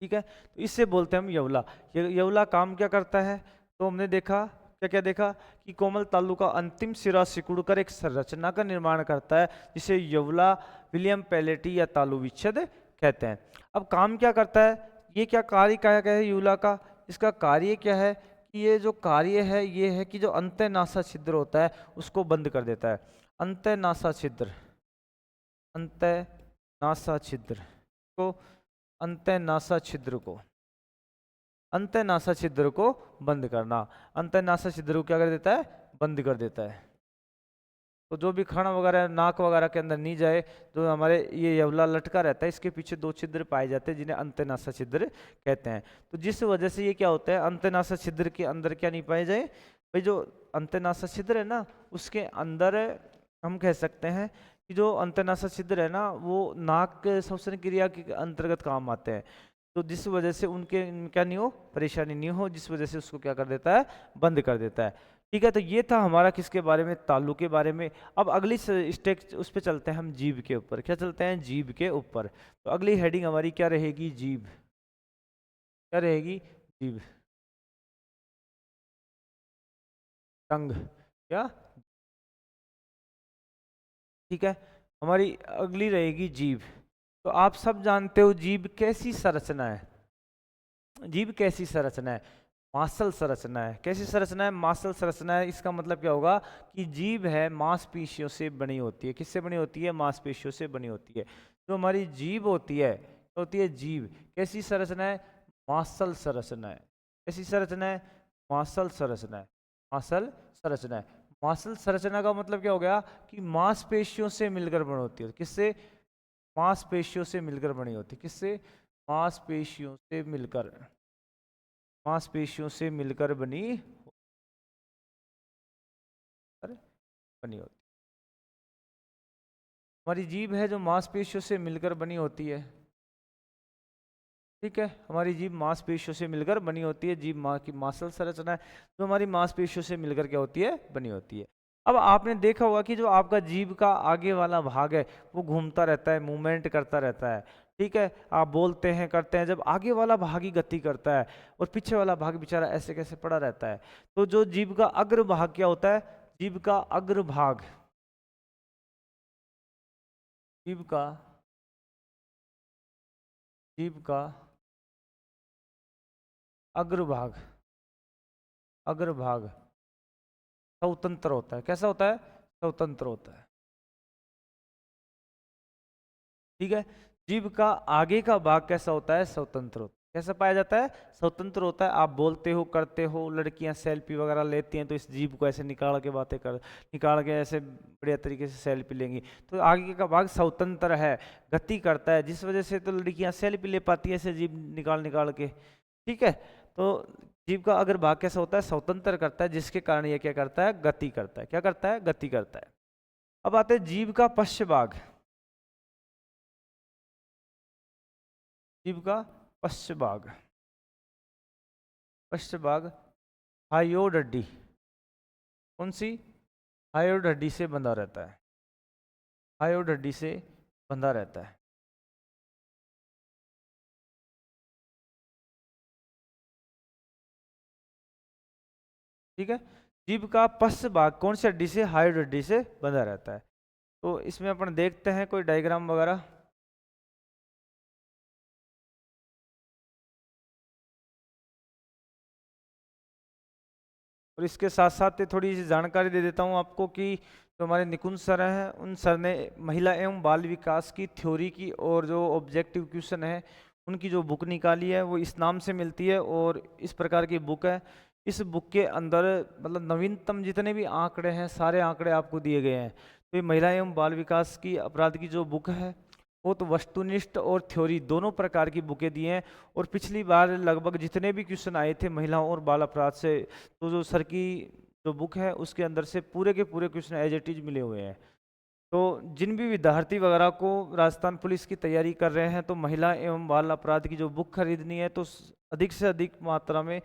ठीक है, तो इससे बोलते हैं हम यवला। यवला काम क्या करता है? तो हमने देखा, क्या क्या देखा? कि कोमल तालु का अंतिम सिरा सिकुड़कर एक संरचना का निर्माण करता है, जिसे यवला, विलियम पेलेटी या तालु विच्छेद कहते हैं। अब काम क्या करता है? ये क्या कार्य क्या है यवला का? इसका कार्य क्या है? कि ये जो कार्य है, ये है कि जो अंतःनासा छिद्र होता है उसको बंद कर देता है। अंतःनासा छिद्र, अंतःनासा छिद्र को, अंतःनासा छिद्र को अंतःनासा छिद्र को बंद करना। अंतःनासा छिद्र को क्या कर देता है? बंद कर देता है। तो जो भी खाना वगैरह नाक वगैरह के अंदर नहीं जाए, जो हमारे ये यवला लटका रहता है, इसके पीछे 2 छिद्र पाए जाते हैं जिन्हें अंतःनासा छिद्र कहते हैं। तो जिस वजह से ये क्या होता है, अंतःनासा छिद्र के अंदर क्या नहीं पाए जाए भाई, जो अंतःनासा छिद्र है ना उसके अंदर हम कह सकते हैं कि जो अंतःनासा छिद्र है ना वो नाक के श्वसन क्रिया के अंतर्गत काम आते हैं। तो जिस वजह से उनके क्या नहीं हो, परेशानी नहीं हो, जिस वजह से उसको क्या कर देता है? बंद कर देता है। ठीक है, तो ये था हमारा किसके बारे में? तालु के बारे में। अब अगली स्टेज उस पे चलते हैं हम, जीभ के ऊपर। क्या चलते हैं? जीभ के ऊपर। तो अगली हेडिंग हमारी क्या रहेगी? जीभ। क्या रहेगी? जीभ। टंग। क्या? ठीक है, हमारी अगली रहेगी जीभ। तो आप सब जानते हो जीभ कैसी संरचना है? जीभ कैसी संरचना है? मांसल संरचना है। कैसी संरचना है? मांसल संरचना है। इसका मतलब क्या होगा कि जीभ है मांसपेशियों से बनी होती है। किससे बनी होती है? मांसपेशियों से बनी होती है। जो हमारी जीभ होती है, होती है जीभ, कैसी संरचना है? मांसल संरचना है। कैसी संरचना है? मांसल संरचना है। मांसल संरचना है। मांसल संरचना का मतलब क्या हो गया कि मांसपेशियों से मिलकर बनी होती है। किससे? मांसपेशियों से मिलकर बनी होती है। किससे? मांसपेशियों से मिलकर, मांसपेशियों से मिलकर बनी होती। हमारी जीभ है जो मांसपेशियों से मिलकर बनी होती है। ठीक है, हमारी जीभ मांसपेशियों से मिलकर बनी होती है। जीभ मां की मांसल संरचना है जो हमारी मांसपेशियों से मिलकर क्या होती है? बनी होती है। अब आपने देखा होगा कि जो आपका जीभ का आगे वाला भाग है वो घूमता रहता है, मूवमेंट करता रहता है। ठीक है, आप बोलते हैं, करते हैं, जब आगे वाला भाग ही गति करता है और पीछे वाला भाग बेचारा ऐसे कैसे पड़ा रहता है। तो जो जीभ का अग्र भाग क्या होता है? जीभ का अग्र भाग, जीभ का, जीभ का अग्रभाग, अग्रभाग स्वतंत्र होता है। कैसा होता है? स्वतंत्र होता है। ठीक है, जीभ का आगे का भाग कैसा होता है? स्वतंत्र होता है। कैसा पाया जाता है? स्वतंत्र होता है। आप बोलते हो, करते हो, लड़कियां सेल्फी वगैरह लेती हैं तो इस जीभ को ऐसे निकाल के बातें कर, निकाल के ऐसे बढ़िया तरीके से सेल्फी लेंगी। तो आगे का भाग स्वतंत्र है, गति करता है, जिस वजह से तो लड़कियां सेल्फी ले पाती है ऐसे जीभ निकाल निकाल के। ठीक है, तो जीभ का अगर भाग कैसा होता है? स्वतंत्र करता है, जिसके कारण ये क्या करता है? गति करता है। क्या करता है? गति करता है। अब आते हैं जीभ का पश्च भाग। जीभ का पश्च भाग, पश्च भाग हायोड हड्डी। कौन सी? हायोड हड्डी से बंधा रहता है। हायोड हड्डी से बंधा रहता है। ठीक है, जीभ का पश्च भाग कौन सी हड्डी से? हायोड हड्डी से बंधा रहता है। तो इसमें अपन देखते हैं कोई डायग्राम वगैरह। और इसके साथ साथ थोड़ी सी जानकारी दे देता हूँ आपको कि जो हमारे निकुंज सर हैं उन सर ने महिला एवं बाल विकास की थ्योरी की और जो ऑब्जेक्टिव क्वेश्चन है उनकी जो बुक निकाली है वो इस नाम से मिलती है और इस प्रकार की बुक है। इस बुक के अंदर मतलब नवीनतम जितने भी आंकड़े हैं सारे आंकड़े आपको दिए गए हैं। तो ये महिला एवं बाल विकास की अपराध की जो बुक है वो तो वस्तुनिष्ठ और थ्योरी दोनों प्रकार की बुकें दी हैं। और पिछली बार लगभग जितने भी क्वेश्चन आए थे महिलाओं और बाल अपराध से, तो जो सर की जो बुक है उसके अंदर से पूरे के पूरे क्वेश्चन एज इट इज मिले हुए हैं। तो जिन भी विद्यार्थी वगैरह को राजस्थान पुलिस की तैयारी कर रहे हैं तो महिला एवं बाल अपराध की जो बुक खरीदनी है तो अधिक से अधिक मात्रा में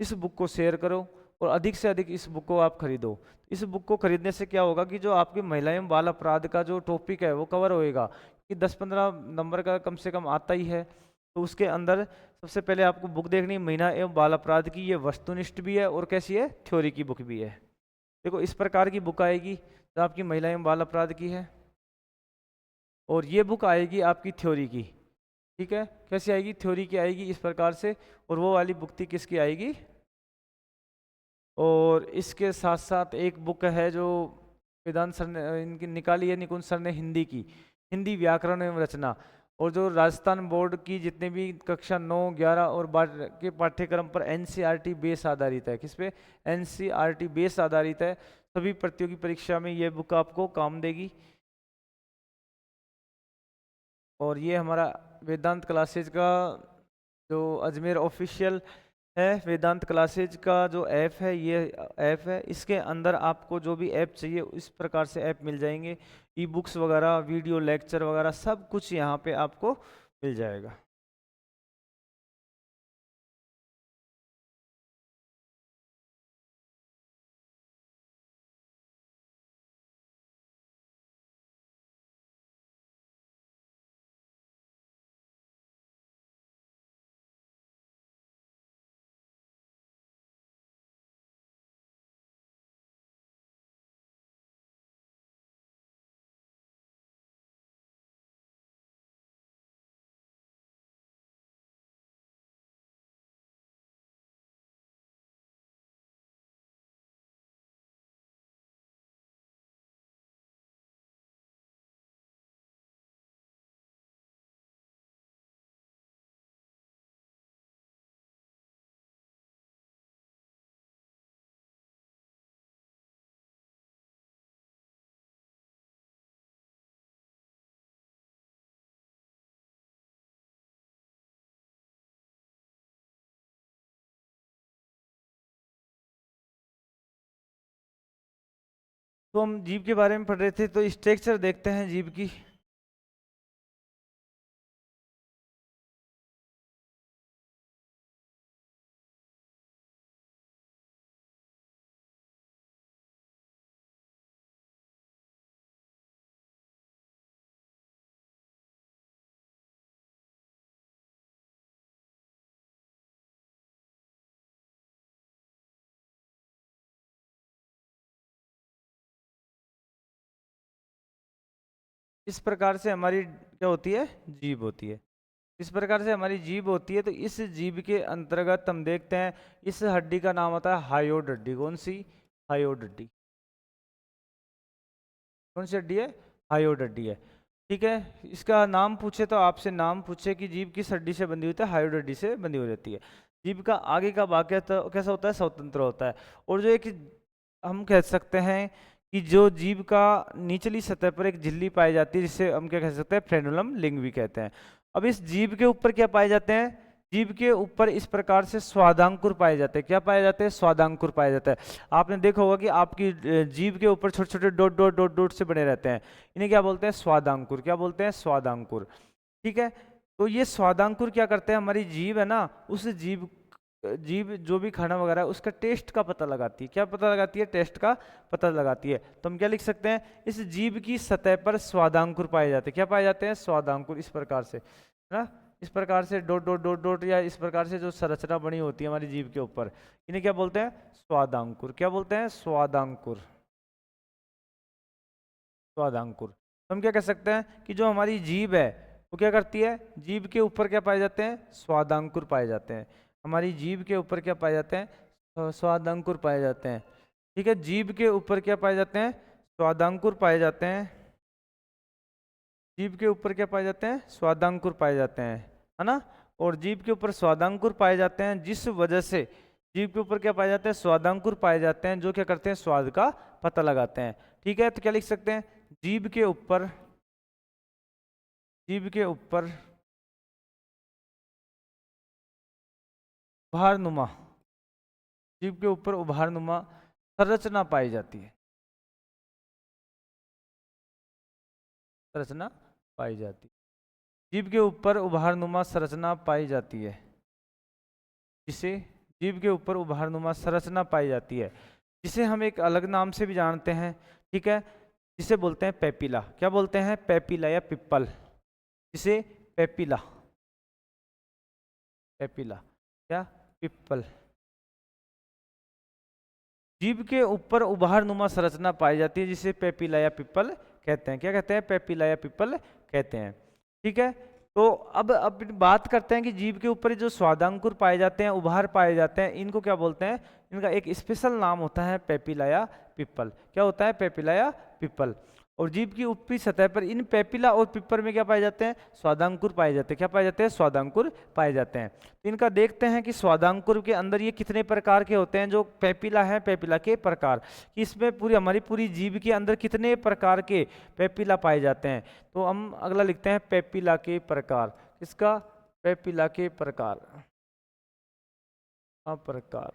इस बुक को शेयर करो और अधिक से अधिक इस बुक को आप खरीदो। इस बुक को खरीदने से क्या होगा कि जो आपके महिला एवं बाल अपराध का जो टॉपिक है वो कवर होएगा कि 10-15 नंबर का कम से कम आता ही है। तो उसके अंदर सबसे पहले आपको बुक देखनी है महिला एवं बाल अपराध की। ये वस्तुनिष्ठ भी है और कैसी है? थ्योरी की बुक भी है। देखो इस प्रकार की बुक आएगी जो आपकी महिला एवं बाल अपराध की है और ये बुक आएगी आपकी थ्योरी की। ठीक है, कैसी आएगी? थ्योरी की आएगी इस प्रकार से। और वो वाली बुक थी किसकी आएगी? और इसके साथ साथ एक बुक है जो वेदांत सर ने इनकी निकाली है, निकुंज सर ने, हिंदी की, हिंदी व्याकरण एवं रचना। और जो राजस्थान बोर्ड की जितने भी कक्षा 9, 11 और 12 के पाठ्यक्रम पर एनसीईआरटी बेस आधारित है। किस पे? एनसीईआरटी बेस आधारित है। सभी प्रतियोगी परीक्षा में ये बुक आपको काम देगी। और ये हमारा वेदांत क्लासेज का जो अजमेर ऑफिशियल है, वेदांत क्लासेज का जो ऐप है, ये ऐप है। इसके अंदर आपको जो भी ऐप चाहिए इस प्रकार से ऐप मिल जाएंगे। ई बुक्स वगैरह, वीडियो लेक्चर वगैरह सब कुछ यहाँ पे आपको मिल जाएगा। तो हम जीभ के बारे में पढ़ रहे थे, तो स्ट्रक्चर देखते हैं जीभ की। इस प्रकार से हमारी क्या होती है? जीभ होती है। इस प्रकार से हमारी जीभ होती है। तो इस जीभ के अंतर्गत हम देखते हैं इस हड्डी का नाम होता है हायोड हड्डी। कौन सी? हायोड हड्डी। कौन सी हड्डी है? हायोड हड्डी है। ठीक है। इसका नाम पूछे तो आपसे नाम पूछे कि जीभ किस हड्डी से बंधी होती है? हायोड हड्डी से बंधी हो जाती है। जीभ का आगे का भाग कैसा होता है? स्वतंत्र होता है। और जो एक हम कह सकते हैं कि जो जीभ का निचली सतह पर एक झिल्ली पाई जाती है, जिसे हम क्या कह सकते हैं? फ्रेनुलम लिंगवी कहते हैं। अब इस जीभ के ऊपर क्या पाए जाते हैं? जीभ के ऊपर इस प्रकार से स्वादांकुर पाए जाते हैं। क्या पाए जाते हैं? स्वादांकुर पाए जाते हैं। आपने देखा होगा कि आपकी जीभ के ऊपर छोटे छोटे डॉट डॉट डॉट डॉट से बने रहते हैं। इन्हें क्या बोलते हैं? स्वादांकुर। क्या बोलते हैं? स्वादांकुर। ठीक है। तो ये स्वादांकुर क्या करते हैं? हमारी जीभ है ना, उस जीभ जीभ जो भी खाना वगैरह है उसका टेस्ट का पता लगाती है। क्या पता लगाती है? टेस्ट का पता लगाती है। तो हम क्या लिख सकते हैं? इस जीभ की सतह पर स्वादांकुर पाए जाते हैं। क्या पाए जाते हैं? स्वादांकुर। इस प्रकार से, है ना, इस प्रकार से डॉट डॉट डॉट डॉट, या इस प्रकार से जो संरचना बनी होती है हमारी जीभ के ऊपर, इन्हें क्या बोलते हैं? स्वादांकुर। क्या बोलते हैं? स्वादांकुर। स्वादांकुर। तो हम क्या कह सकते हैं कि जो हमारी जीभ है वो क्या करती है? जीभ के ऊपर क्या पाए जाते हैं? स्वादांकुर पाए जाते हैं। हमारी जीभ के ऊपर क्या पाए जाते हैं? स्वादांकुर पाए जाते हैं। ठीक है। जीभ के ऊपर क्या पाए जाते हैं? स्वादांकुर पाए जाते हैं। जीभ के ऊपर क्या पाए जाते हैं? स्वादांकुर पाए जाते हैं, है ना। और जीभ के ऊपर स्वादांकुर पाए जाते हैं, जिस वजह से जीभ के ऊपर क्या पाए जाते हैं? स्वादांकुर पाए जाते हैं, जो क्या करते हैं? स्वाद का पता लगाते हैं। ठीक है। तो क्या लिख सकते हैं? जीभ के ऊपर, जीभ के ऊपर उभारनुमा, जीभ के ऊपर उभारनुमा संरचना पाई जाती है। संरचना पाई जाती है। जीभ के ऊपर उभारनुमा संरचना पाई जाती है, जिसे जीभ के ऊपर उभारनुमा संरचना पाई जाती है, जिसे हम एक अलग नाम से भी जानते हैं। ठीक है। जिसे बोलते हैं पेपिला। क्या बोलते हैं? पेपिला या पिप्पल। जिसे पेपिला, पेपिला या पिप्पल। जीभ के ऊपर उभारनुमा संरचना पाई जाती है, जिसे पेपिला या पिप्पल कहते हैं। क्या कहते हैं? पेपिला या पिप्पल कहते हैं। ठीक है। तो अब बात करते हैं कि जीभ के ऊपर जो स्वादांकुर पाए जाते हैं, उभार पाए जाते हैं, इनको क्या बोलते हैं? इनका एक स्पेशल नाम होता है पेपिला या पिप्पल। क्या होता है? पेपिला या पिप्पल। और जीभ की ऊपरी सतह पर इन पेपिला और पिपर में क्या पाए जाते हैं? स्वादांकुर पाए जाते हैं। क्या पाए जाते हैं? स्वादांकुर पाए जाते हैं। तो इनका देखते हैं कि स्वादांकुर के अंदर ये कितने प्रकार के होते हैं। जो पेपिला है, पेपिला के प्रकार, कि इसमें पूरी हमारी पूरी जीभ के अंदर कितने प्रकार के पेपिला पाए जाते हैं। तो हम अगला लिखते हैं पेपिला के प्रकार। इसका पेपिला के प्रकार, प्रकार,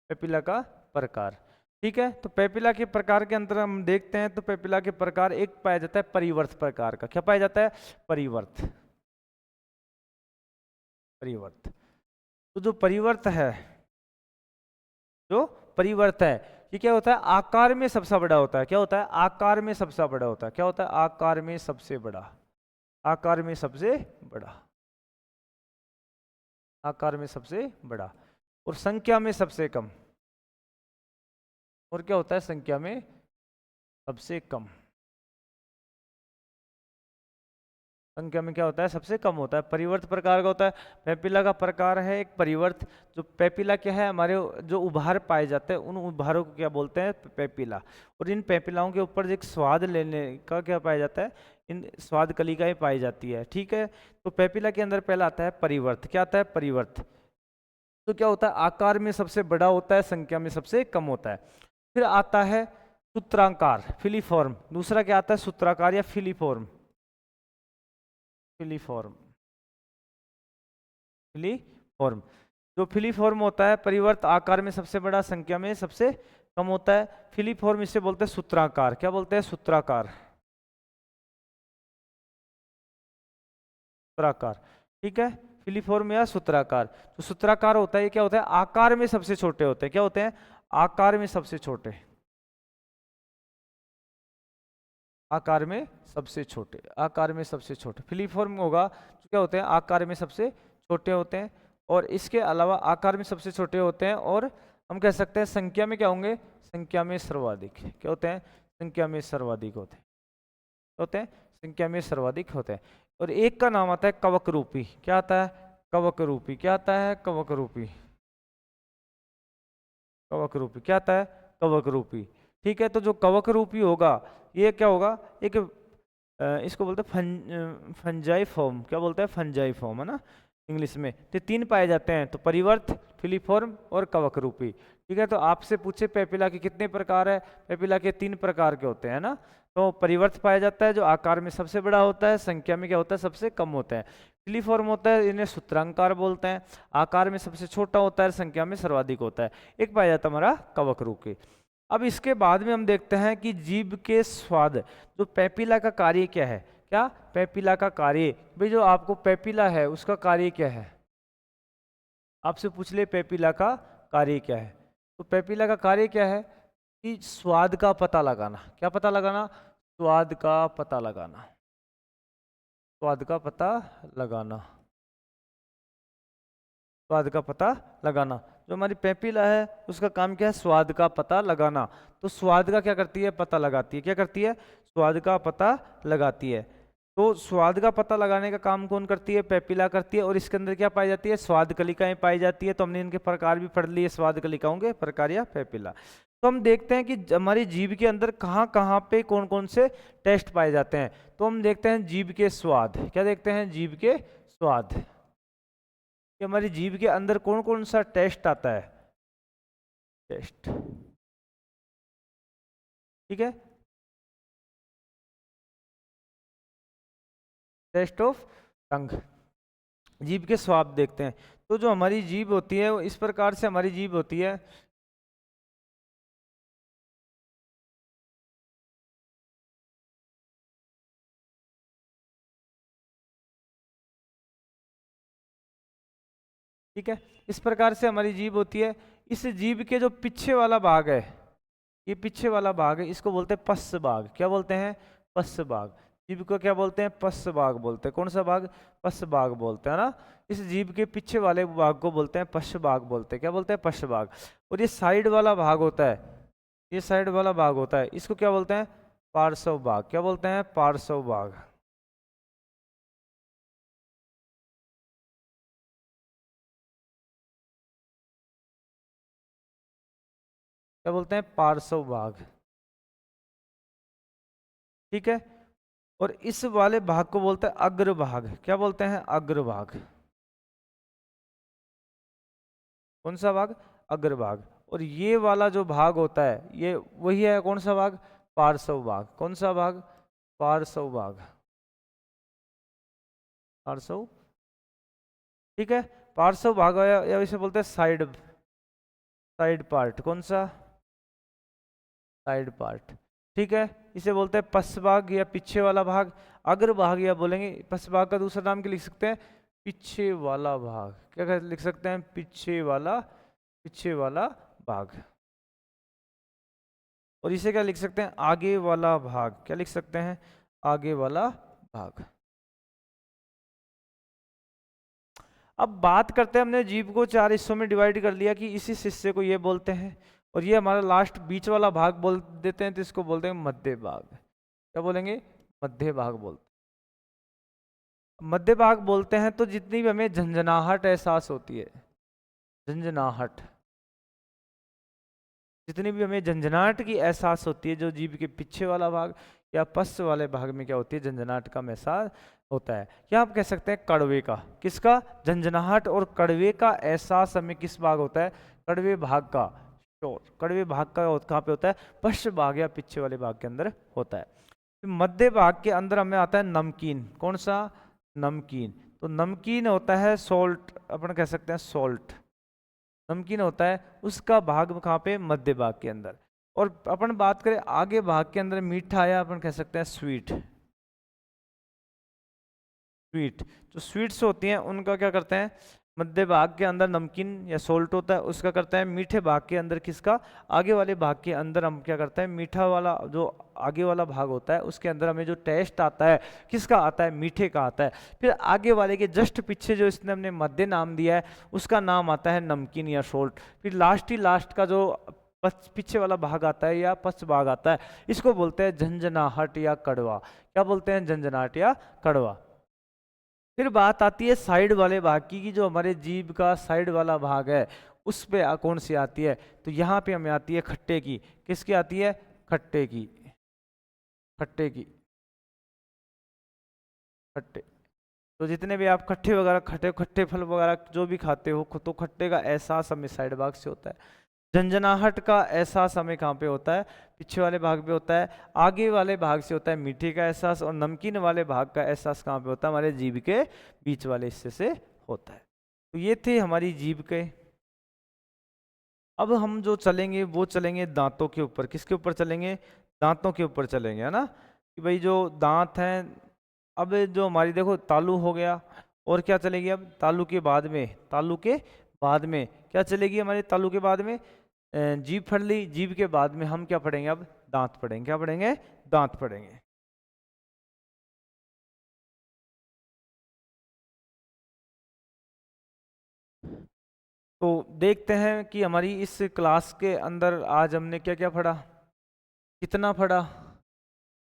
पेपिला का प्रकार। ठीक है, तो पेपिला के प्रकार के अंदर हम देखते हैं तो पेपिला के प्रकार एक पाया जाता है परिवर्त प्रकार का। क्या पाया जाता है? परिवर्त। परिवर्त। तो जो परिवर्त है, जो परिवर्त है, ये क्या होता है? आकार में सबसे बड़ा होता है। क्या होता है? आकार में सबसे बड़ा होता है। क्या होता है? आकार में सबसे बड़ा। आकार में सबसे बड़ा। आकार में सबसे बड़ा। और संख्या में सबसे कम। और क्या होता है? संख्या में सबसे कम। संख्या में क्या होता है? सबसे कम होता है। परिवर्त प्रकार का होता है। पेपिला का प्रकार है एक परिवर्त। जो पेपिला क्या है? हमारे जो उभार पाए जाते हैं उन उभारों को क्या बोलते हैं? पेपिला। और इन पेपिलाओं के ऊपर एक स्वाद लेने का क्या पाया जाता है? इन स्वाद कलिकाएं पाई जाती है। ठीक है, तो पेपिला के अंदर पहला आता है परिवर्त। क्या आता है? परिवर्त। तो क्या होता है? आकार में सबसे बड़ा होता है, संख्या में सबसे कम होता है। फिर आता है सूत्राकार, फिलीफॉर्म। दूसरा क्या आता है? सूत्राकार या फिलीफॉर्म। फिलीफॉर्म। फिलीफॉर्म। जो फिलीफॉर्म होता है, परिवर्त आकार में सबसे बड़ा, संख्या में सबसे कम होता है। फिलीफॉर्म इसे बोलते हैं सूत्राकार। क्या बोलते हैं? सूत्राकार। सूत्राकार। ठीक है, फिलीफॉर्म या सूत्राकार। तो सूत्राकार होता है, ये क्या होता है? आकार में सबसे छोटे होते हैं। क्या होते हैं? आकार में सबसे छोटे। आकार में सबसे छोटे। आकार में सबसे छोटे फिलीफॉर्म होगा तो क्या होते हैं? आकार में सबसे छोटे होते हैं। और इसके अलावा आकार में सबसे छोटे होते हैं, और हम कह सकते हैं संख्या में क्या होंगे? संख्या में सर्वाधिक। क्या होते हैं? संख्या में सर्वाधिक होते हैं। होते हैं संख्या में सर्वाधिक होते हैं। और एक का नाम आता है कवक रूपी। क्या आता है? कवक रूपी। क्या आता है? कवक रूपी। कवक रूपी। क्या आता है? कवक रूपी। ठीक है, तो जो कवक रूपी होगा ये क्या होगा? एक इसको बोलते हैं फंजाई फॉर्म। क्या बोलते हैं? फंजाई फॉर्म, है ना इंग्लिश में। तो तीन पाए जाते हैं, तो परिवर्त, फिलीफॉर्म और कवक रूपी। ठीक है, तो आपसे पूछे पेपिला के कितने प्रकार है? पेपिला के 3 प्रकार के होते हैं ना। तो परिवर्त पाया जाता है जो आकार में सबसे बड़ा होता है, संख्या में क्या होता है? सबसे कम होता है। फिलीफॉर्म होता है, इन्हें सूत्रांकार बोलते हैं, आकार में सबसे छोटा होता है, संख्या में सर्वाधिक होता है। एक पाया जाता है हमारा कवक रूपी। अब इसके बाद में हम देखते हैं कि जीभ के स्वाद, जो पेपिला का कार्य क्या है। क्या? पेपिला का कार्य। भाई जो आपको पेपिला है उसका कार्य क्या है? आपसे पूछ ले पेपिला का कार्य क्या है, तो पेपिला का कार्य क्या है? कि स्वाद का पता लगाना। क्या पता लगाना? स्वाद का पता लगाना। स्वाद का पता लगाना। स्वाद का पता लगाना। जो हमारी पेपिला है उसका काम क्या है? स्वाद का पता लगाना। तो स्वाद का क्या करती है? पता लगाती है। क्या करती है? स्वाद का पता लगाती है। तो स्वाद का पता लगाने का काम कौन करती है? पेपिला करती है। और इसके अंदर क्या पाई जाती है? स्वाद कलिकाएं पाई जाती है। तो हमने इनके प्रकार भी पढ़ लिए, स्वाद कलिकाओं के प्रकार या पेपिला। तो हम देखते हैं कि हमारी जीभ के अंदर कहाँ कहाँ पे कौन कौन से टेस्ट पाए जाते हैं। तो हम देखते हैं जीभ के स्वाद। क्या देखते हैं? जीभ के स्वाद। कि हमारी जीभ के अंदर कौन कौन सा टेस्ट आता है? टेस्ट। ठीक है, टेस्ट ऑफ टंग। जीभ के स्वाद देखते हैं। तो जो हमारी जीभ होती है वो इस प्रकार से हमारी जीभ होती है। ठीक है, इस प्रकार से हमारी जीभ होती है। इस जीभ के जो पीछे वाला भाग है, ये पीछे वाला भाग है, इसको बोलते हैं पश्च भाग। क्या बोलते हैं? पश्च भाग। जीभ को क्या बोलते हैं? पश्च भाग बोलते हैं। कौन सा भाग? पश्च भाग बोलते हैं ना। इस जीभ के पीछे वाले भाग को बोलते हैं पश्च भाग बोलते हैं। क्या बोलते हैं? पश्च भाग। और ये साइड वाला भाग होता है, ये साइड वाला भाग होता है, इसको क्या बोलते हैं? पार्श्व भाग। क्या बोलते हैं? पार्श्व भाग। क्या बोलते हैं, पार्श्व भाग। ठीक है, और इस वाले भाग को बोलते हैं अग्रभाग। क्या बोलते हैं, अग्रभाग। कौन सा भाग, अग्रभाग। और ये वाला जो भाग होता है ये वही है, कौन सा भाग, पार्श्व भाग। कौन सा भाग, पार्श्व भाग, पार्श्व। ठीक है, पार्श्व भाग या इसे बोलते हैं साइड, साइड पार्ट। कौन सा, साइड पार्ट। ठीक है, इसे बोलते हैं पश्च भाग या पीछे वाला भाग। अग्र भाग या बोलेंगे, पश्च भाग का दूसरा नाम क्या लिख सकते हैं, पीछे वाला भाग। क्या लिख सकते हैं, पीछे वाला, पीछे वाला भाग। और इसे क्या लिख सकते हैं, आगे वाला भाग। क्या लिख सकते हैं, आगे वाला भाग। अब बात करते हैं, हमने जीभ को 4 हिस्सों में डिवाइड कर लिया कि इसी हिस्से को ये बोलते हैं, और ये हमारा लास्ट बीच वाला भाग बोल देते हैं, तो इसको बोलते हैं मध्य भाग। क्या बोलेंगे, मध्य भाग बोलते हैं। मध्य भाग बोलते हैं तो जितनी भी हमें झंझनाहट एहसास होती है, झंझनाहट, जितनी भी हमें झंझनाहट की एहसास होती है, जो जीभ के पीछे वाला भाग या पश्च वाले भाग में क्या होती है, झंझनाहट का एहसास होता है। क्या आप कह सकते हैं कड़वे का, किसका, झंझनाहट और कड़वे का एहसास हमें किस भाग होता है, कड़वे भाग का। तो कड़वे भाग का कहाँ पे होता है, पश्च भाग या पीछे वाले भाग के अंदर होता है। मध्य भाग के अंदर हमें आता है नमकीन। कौन सा, नमकीन। तो नमकीन होता है सॉल्ट, अपन कह सकते हैं सॉल्ट, नमकीन होता है, उसका भाग कहाँ पे, मध्य भाग के अंदर। और अपन बात करें आगे भाग के अंदर मीठा, या अपन कह सकते हैं स्वीट, स्वीट। जो स्वीट्स होती हैं उनका क्या करते हैं, मध्य भाग के अंदर नमकीन या सोल्ट होता है, उसका करता है मीठे भाग के अंदर, किसका, आगे वाले भाग के अंदर हम क्या करते हैं, मीठा वाला जो आगे वाला भाग होता है उसके अंदर हमें जो टेस्ट आता है, किसका आता है, मीठे का आता है। फिर आगे वाले के जस्ट पीछे जो इसने हमने मध्य नाम दिया है उसका नाम आता है नमकीन या सोल्ट। फिर लास्ट ही लास्ट का जो पीछे वाला भाग आता है या पश्च भाग आता है, इसको बोलते हैं झंझनाहट या कड़वा। क्या बोलते हैं, झंझनाहट या कड़वा। फिर बात आती है साइड वाले भाग की, कि जो हमारे जीभ का साइड वाला भाग है उस पे कौन सी आती है, तो यहाँ पे हमें आती है खट्टे की। किसकी आती है, खट्टे की, खट्टे की, खट्टे। तो जितने भी आप खट्टे वगैरह, खट्टे खट्टे फल वगैरह जो भी खाते हो, तो खट्टे का एहसास हमें साइड भाग से होता है। झंझनाहट का एहसास हमें कहाँ पे होता है, पीछे वाले भाग पे होता है। आगे वाले भाग से होता है मीठे का एहसास, और नमकीन वाले भाग का एहसास कहाँ पे होता है, हमारे जीभ के बीच वाले हिस्से से होता है। तो ये थे हमारी जीभ के। अब हम जो चलेंगे वो चलेंगे दांतों के ऊपर। किसके ऊपर चलेंगे, दांतों के ऊपर चलेंगे, है ना, कि भाई जो दांत हैं, अब जो हमारी देखो तालू हो गया, और क्या चलेगी अब तालू के बाद में, तालू के बाद में क्या चलेगी हमारे तालू के बाद में, जीभ पढ़ ली, जीभ के बाद में हम क्या पढ़ेंगे, अब दांत पढ़ेंगे। क्या पढ़ेंगे, दांत पढ़ेंगे। तो देखते हैं कि हमारी इस क्लास के अंदर आज हमने क्या क्या पढ़ा, कितना पढ़ा,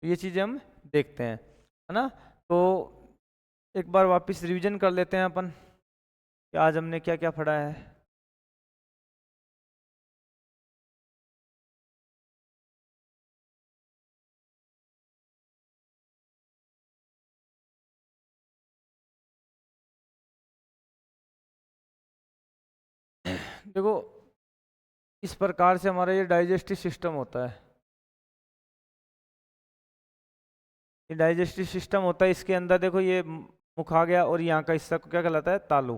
ये चीज़ें हम देखते हैं, है ना। तो एक बार वापस रिवीजन कर लेते हैं अपन कि आज हमने क्या क्या पढ़ा है। देखो, इस प्रकार से हमारा ये डाइजेस्टिव सिस्टम होता है, ये डाइजेस्टिव सिस्टम होता है। इसके अंदर देखो ये मुख आ गया, और यहाँ का हिस्सा को क्या कहलाता है, तालू,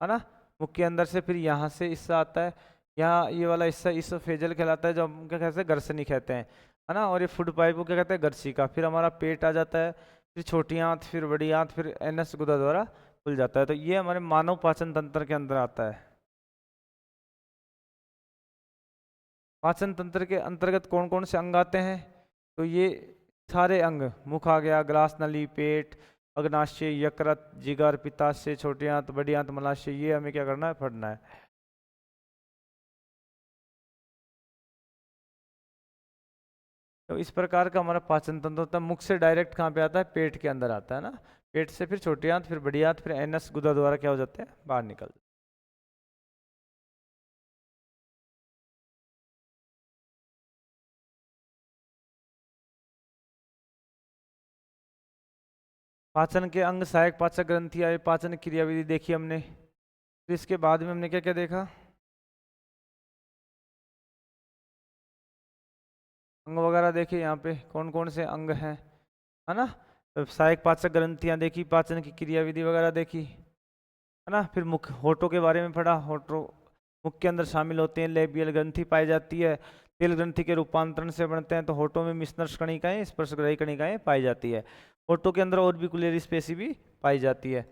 है ना। मुख के अंदर से फिर यहाँ से हिस्सा आता है, यहाँ ये वाला हिस्सा इसोफेजल कहलाता है, जो हम क्या कहते हैं, गर्सनी कहते हैं, है ना। और ये फूड पाइप को क्या कहते हैं, गर्सिका। फिर हमारा पेट आ जाता है, फिर छोटी आंत, फिर बड़ी आंत, फिर एनस गुदा द्वारा खुल जाता है। तो ये हमारे मानव पाचन तंत्र के अंदर आता है। पाचन तंत्र के अंतर्गत कौन कौन से अंग आते हैं, तो ये सारे अंग, मुख आ गया, ग्रास नली, पेट, अग्नाशय, यकृत, जिगर, पित्ताशय, छोटी आंत, बड़ी आंत, मलाशय, ये हमें क्या करना है, पढ़ना है। तो इस प्रकार का हमारा पाचन तंत्र होता है। मुख से डायरेक्ट कहाँ पे आता है, पेट के अंदर आता है ना। पेट से फिर छोटी आंत, फिर बड़ी आंत, फिर एनस गुदा द्वारा क्या हो जाते हैं, बाहर निकल पाचन के अंग सहायक पाचक ग्रंथियाँ, ये पाचन क्रियाविधि देखी हमने। फिर इसके बाद में हमने क्या क्या देखा, अंग वगैरह देखे, यहाँ पे कौन कौन से अंग हैं, है ना। तो सहायक पाचक ग्रंथियाँ देखी, पाचन की क्रियाविधि वगैरह देखी, है ना। फिर मुख होठों के बारे में पढ़ा, होठों मुख के अंदर शामिल होते हैं, लेबियल ग्रंथि पाई जाती है, तेल ग्रंथि के रूपांतरण से बनते हैं, तो होठों में मिश्नर्स कणिकाएं, स्पर्शग्राही कणिकाएं पाई जाती है। होठों के अंदर ऑर्बिकुलर स्पेसी भी पाई जाती है।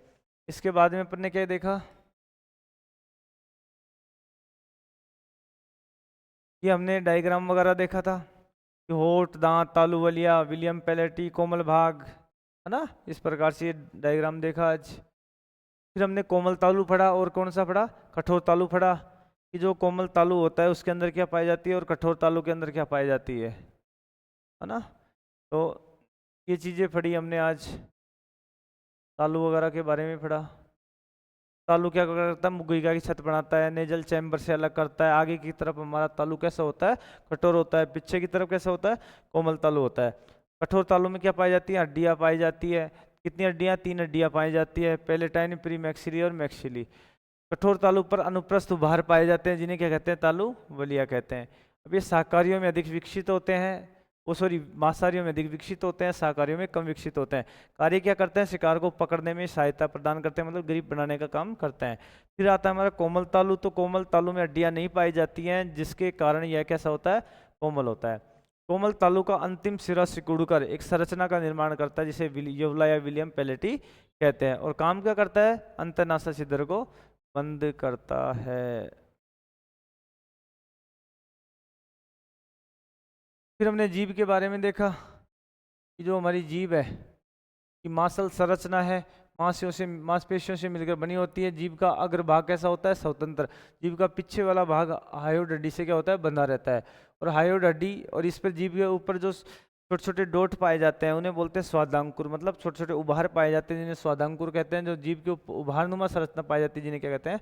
इसके बाद में अपन ने क्या देखा, ये हमने डायग्राम वगैरह देखा था कि होठ, दांत, तालु, वलिया, विलियम पैलेटी, कोमल भाग, है ना। इस प्रकार से डायग्राम देखा आज। फिर हमने कोमल तालु पढ़ा, और कौन सा पढ़ा, कठोर तालु पढ़ा, कि जो कोमल तालु होता है उसके अंदर क्या पाई जाती है और कठोर तालु के अंदर क्या पाई जाती है ना। तो ये चीज़ें पढ़ी हमने आज, तालु वगैरह के बारे में पढ़ा। तालु क्या करता है, मुगिका की छत बनाता है, नेजल चैम्बर से अलग करता है। आगे की तरफ हमारा तालु कैसा होता है, कठोर होता है, पीछे की तरफ कैसा होता है, कोमल तालु होता है। कठोर तालु में क्या पाई जाती है, हड्डियाँ पाई जाती है। कितनी हड्डियाँ, 3 हड्डियाँ पाई जाती है, पैलेटाइन, प्री मैक्सिली और मैक्सिली। कठोर तालु पर अनुप्रस्थ उभार पाए जाते हैं, जिन्हें क्या कहते हैं, तालु वलिया कहते हैं। अब ये शाकाहारियों में अधिक विकसित होते हैं, वो सॉरी मांसाहारियों में अधिक विकसित होते हैं, शाकाहारियों में कम विकसित होते हैं। कार्य क्या करते हैं, शिकार को पकड़ने में सहायता प्रदान करते हैं, मतलब ग्रिप बनाने का काम करते हैं। फिर आता है हमारा कोमल तालु, तो कोमल तालु में हड्डियां नहीं पाई जाती हैं, जिसके कारण यह कैसा होता है, कोमल होता है। कोमल तालु का अंतिम सिरा सिकुड़कर एक संरचना का निर्माण करता है, जिसे योवला या विलियम पैलेटी कहते हैं। और काम क्या करता है, अंतनासा छिद्र को बंद करता है। फिर हमने जीभ के बारे में देखा कि जो हमारी जीभ है कि मांसल संरचना है, मांसपेशियों से मिलकर बनी होती है। जीभ का अग्रभाग कैसा होता है, स्वतंत्र। जीभ का पीछे वाला भाग हायोइड हड्डी से क्या होता है, बंधा रहता है। और हायोइड हड्डी और इस पर जीभ के ऊपर जो छोटे छोटे डोट पाए जाते हैं उन्हें बोलते हैं स्वादांकुर, मतलब छोटे छोटे उभार पाए जाते हैं जिन्हें स्वादांकुर कहते हैं। जो जीभ के उभारनुमा संरचना पाई जाती है जिन्हें क्या कहते हैं,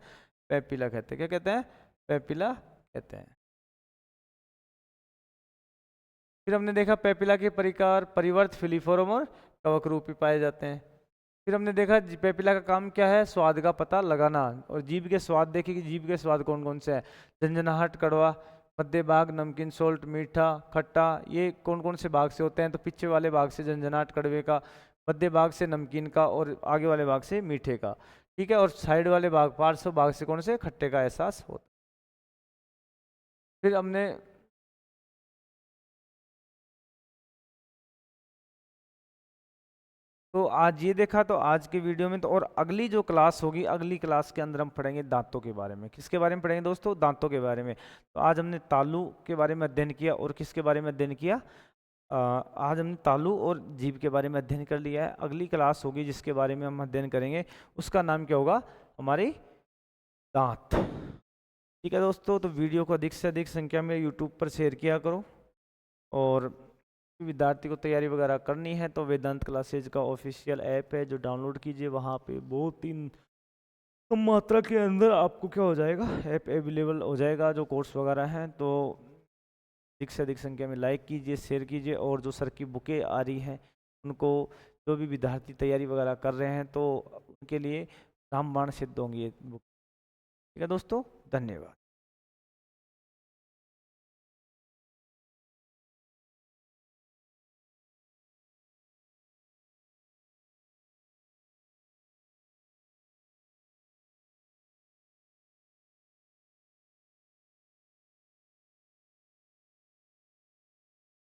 पेपिला कहते हैं। क्या कहते हैं, पेपिला कहते हैं। फिर हमने देखा पेपिला के परिकार परिवर्त, फिलीफोरम और कवक रूपी पाए जाते हैं। फिर हमने देखा पेपिला का काम क्या है, स्वाद का पता लगाना। और जीभ के स्वाद देखे कि जीभ के स्वाद कौन कौन से हैं, झंझनाहट, कड़वा, मध्य भाग नमकीन, सोल्ट मीठा, खट्टा। ये कौन कौन से भाग से होते हैं, तो पीछे वाले भाग से झंझनाहट कड़वे का, मध्य भाग से नमकीन का, और आगे वाले भाग से मीठे का। ठीक है, और साइड वाले भाग, पार्श्व भाग से कौन से, खट्टे का एहसास होता है। फिर हमने तो आज ये देखा, तो आज के वीडियो में तो, और अगली जो क्लास होगी, अगली क्लास के अंदर हम पढ़ेंगे दांतों के बारे में। किसके बारे में पढ़ेंगे दोस्तों, दांतों के बारे में। तो आज हमने तालु के बारे में अध्ययन किया, और किसके बारे में अध्ययन किया, आज हमने तालु और जीभ के बारे में अध्ययन कर लिया है। अगली क्लास होगी जिसके बारे में हम अध्ययन करेंगे, उसका नाम क्या होगा, हमारे दांत। ठीक है दोस्तों, तो वीडियो को अधिक से अधिक संख्या में यूट्यूब पर शेयर किया करो। और विद्यार्थी को तैयारी वगैरह करनी है तो वेदांत क्लासेज का ऑफिशियल ऐप है जो डाउनलोड कीजिए। वहाँ पे बहुत ही कम मात्रा के अंदर आपको क्या हो जाएगा, ऐप अवेलेबल हो जाएगा, जो कोर्स वगैरह हैं। तो अधिक से अधिक संख्या में लाइक कीजिए, शेयर कीजिए। और जो सर की बुकें आ रही हैं उनको, जो भी विद्यार्थी तैयारी वगैरह कर रहे हैं तो उनके लिए रामबाण सिद्ध होंगी ये बुक। ठीक है दोस्तों, धन्यवाद।